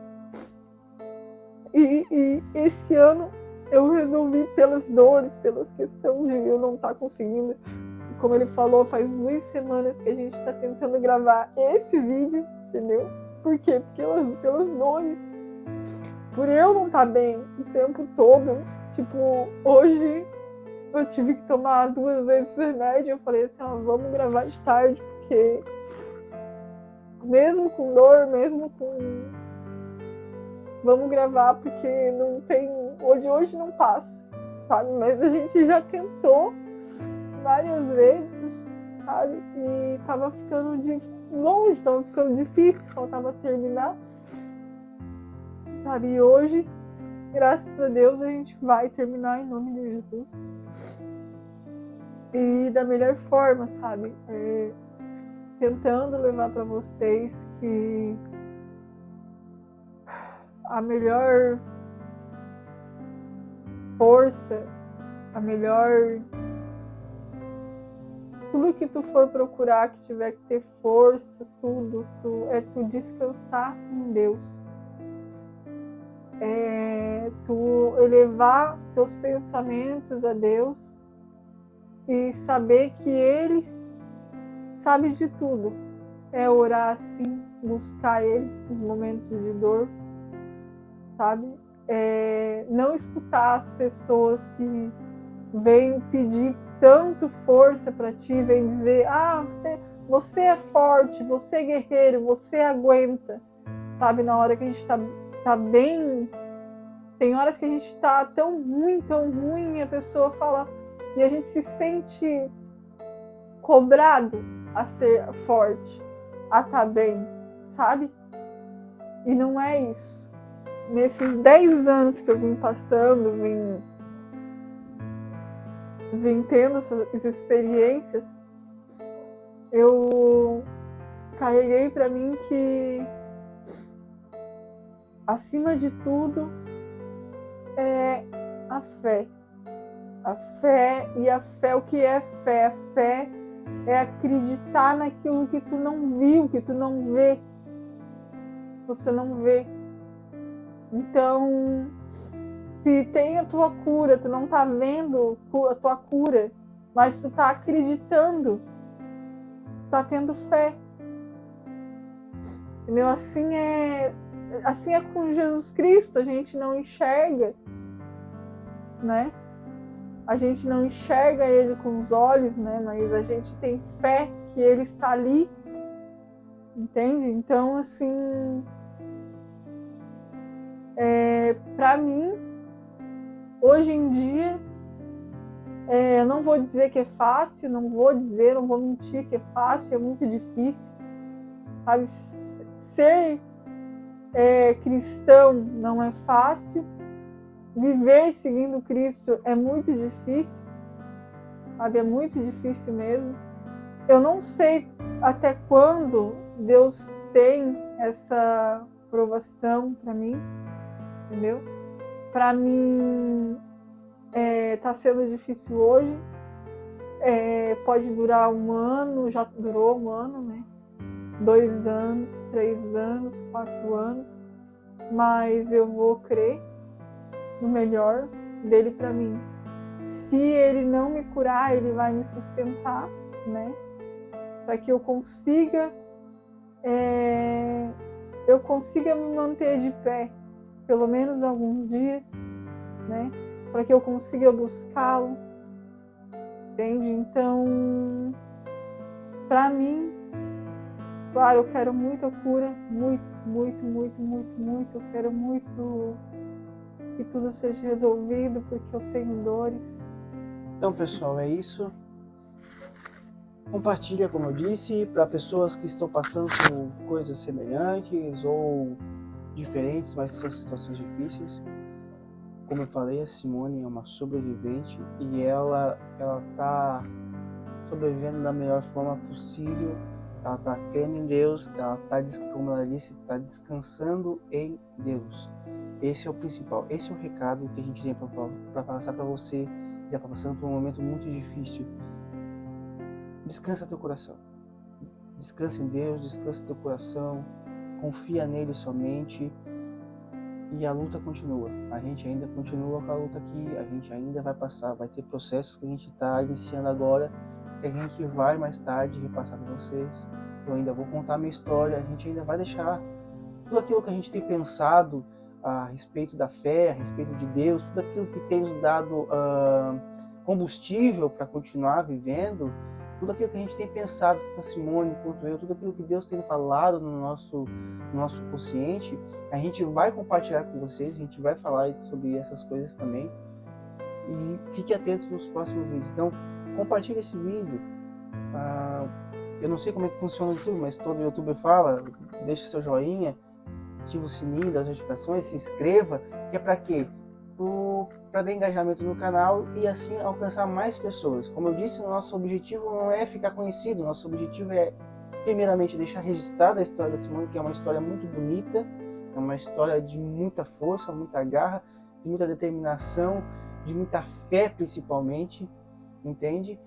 E esse ano eu resolvi, pelas dores, pelas questões de eu não estar conseguindo, como ele falou, faz 2 semanas que a gente está tentando gravar esse vídeo, entendeu? Por quê? Pelas dores. Por eu não estar bem o tempo todo. Tipo, hoje eu tive que tomar 2 vezes o remédio. Eu falei assim, vamos gravar de tarde, porque mesmo com dor, vamos gravar, porque não tem, hoje não passa, sabe? Mas a gente já tentou várias vezes, sabe? E tava ficando longe, tava ficando difícil, faltava terminar, sabe? E hoje, graças a Deus, a gente vai terminar em nome de Jesus. E da melhor forma, sabe? Tentando levar para vocês que a melhor força, a melhor... Tudo que tu for procurar, que tiver que ter força, tu descansar em Deus. Tu elevar teus pensamentos a Deus e saber que Ele sabe de tudo. é orar assim, buscar Ele nos momentos de dor, sabe? Não escutar as pessoas que vêm pedir tanto força para ti, vêm dizer, você é forte, você é guerreiro, você aguenta, sabe? Na hora que a gente tá bem, tem horas que a gente tá tão ruim, e a pessoa fala, e a gente se sente cobrado a ser forte, a estar bem, sabe? E não é isso. Nesses 10 anos que eu vim passando, vim tendo essas experiências, eu carreguei para mim que, acima de tudo, é a fé. A fé, e a fé, o que é fé? A fé é acreditar naquilo que tu não viu, que tu não vê. Você não vê. Então, se tem a tua cura, tu não tá vendo a tua cura, mas tu tá acreditando, tá tendo fé. Entendeu? Assim é com Jesus Cristo, a gente não enxerga, né? A gente não enxerga Ele com os olhos, né? Mas a gente tem fé que Ele está ali, entende? Então, assim, para mim, hoje em dia, eu não vou dizer que é fácil, não vou mentir que é fácil, é muito difícil, sabe? Ser cristão não é fácil, viver seguindo Cristo é muito difícil, sabe? É muito difícil mesmo. Eu não sei até quando Deus tem essa provação para mim, entendeu? Para mim, tá sendo difícil hoje, pode durar 1 ano, já durou 1 ano, né? 2 anos, 3 anos, 4 anos, mas eu vou crer no melhor dele para mim. Se ele não me curar, ele vai me sustentar, né? Para que eu consiga me manter de pé, pelo menos alguns dias, né? Para que eu consiga buscá-lo, entende? Então, para mim, claro, eu quero muito a cura, muito, muito, muito, muito, muito. Eu quero muito que tudo seja resolvido, porque eu tenho dores. Então, pessoal, é isso. Compartilha, como eu disse, para pessoas que estão passando por coisas semelhantes ou diferentes, mas que são situações difíceis. Como eu falei, a Simone é uma sobrevivente e ela está sobrevivendo da melhor forma possível. Ela está crendo em Deus, ela está, como ela disse, está descansando em Deus. Esse é o principal, esse é o recado que a gente tem para passar para você que está passando por um momento muito difícil. Descansa teu coração, descansa em Deus, descansa teu coração, confia nele somente. E a luta continua, a gente ainda continua com a luta aqui, a gente ainda vai passar, vai ter processos que a gente está iniciando agora, que a gente vai mais tarde repassar para vocês. Eu ainda vou contar a minha história, a gente ainda vai deixar tudo aquilo que a gente tem pensado a respeito da fé, a respeito de Deus, tudo aquilo que tem nos dado combustível para continuar vivendo, tudo aquilo que a gente tem pensado, tanto a Simone quanto eu, tudo aquilo que Deus tem falado no nosso consciente, a gente vai compartilhar com vocês, a gente vai falar sobre essas coisas também. E fique atento nos próximos vídeos. Então, compartilhe esse vídeo. Eu não sei como é que funciona o YouTube, mas todo youtuber fala, deixa o seu joinha, ativa o sininho das notificações, se inscreva, que é para quê? Para dar engajamento no canal e assim alcançar mais pessoas. Como eu disse, o nosso objetivo não é ficar conhecido, nosso objetivo é primeiramente deixar registrada a história da Simone, que é uma história muito bonita, é uma história de muita força, muita garra, de muita determinação, de muita fé principalmente, entende?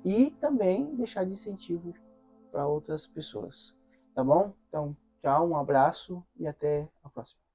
E também deixar de incentivo para outras pessoas, tá bom? Então, tchau, um abraço e até a próxima.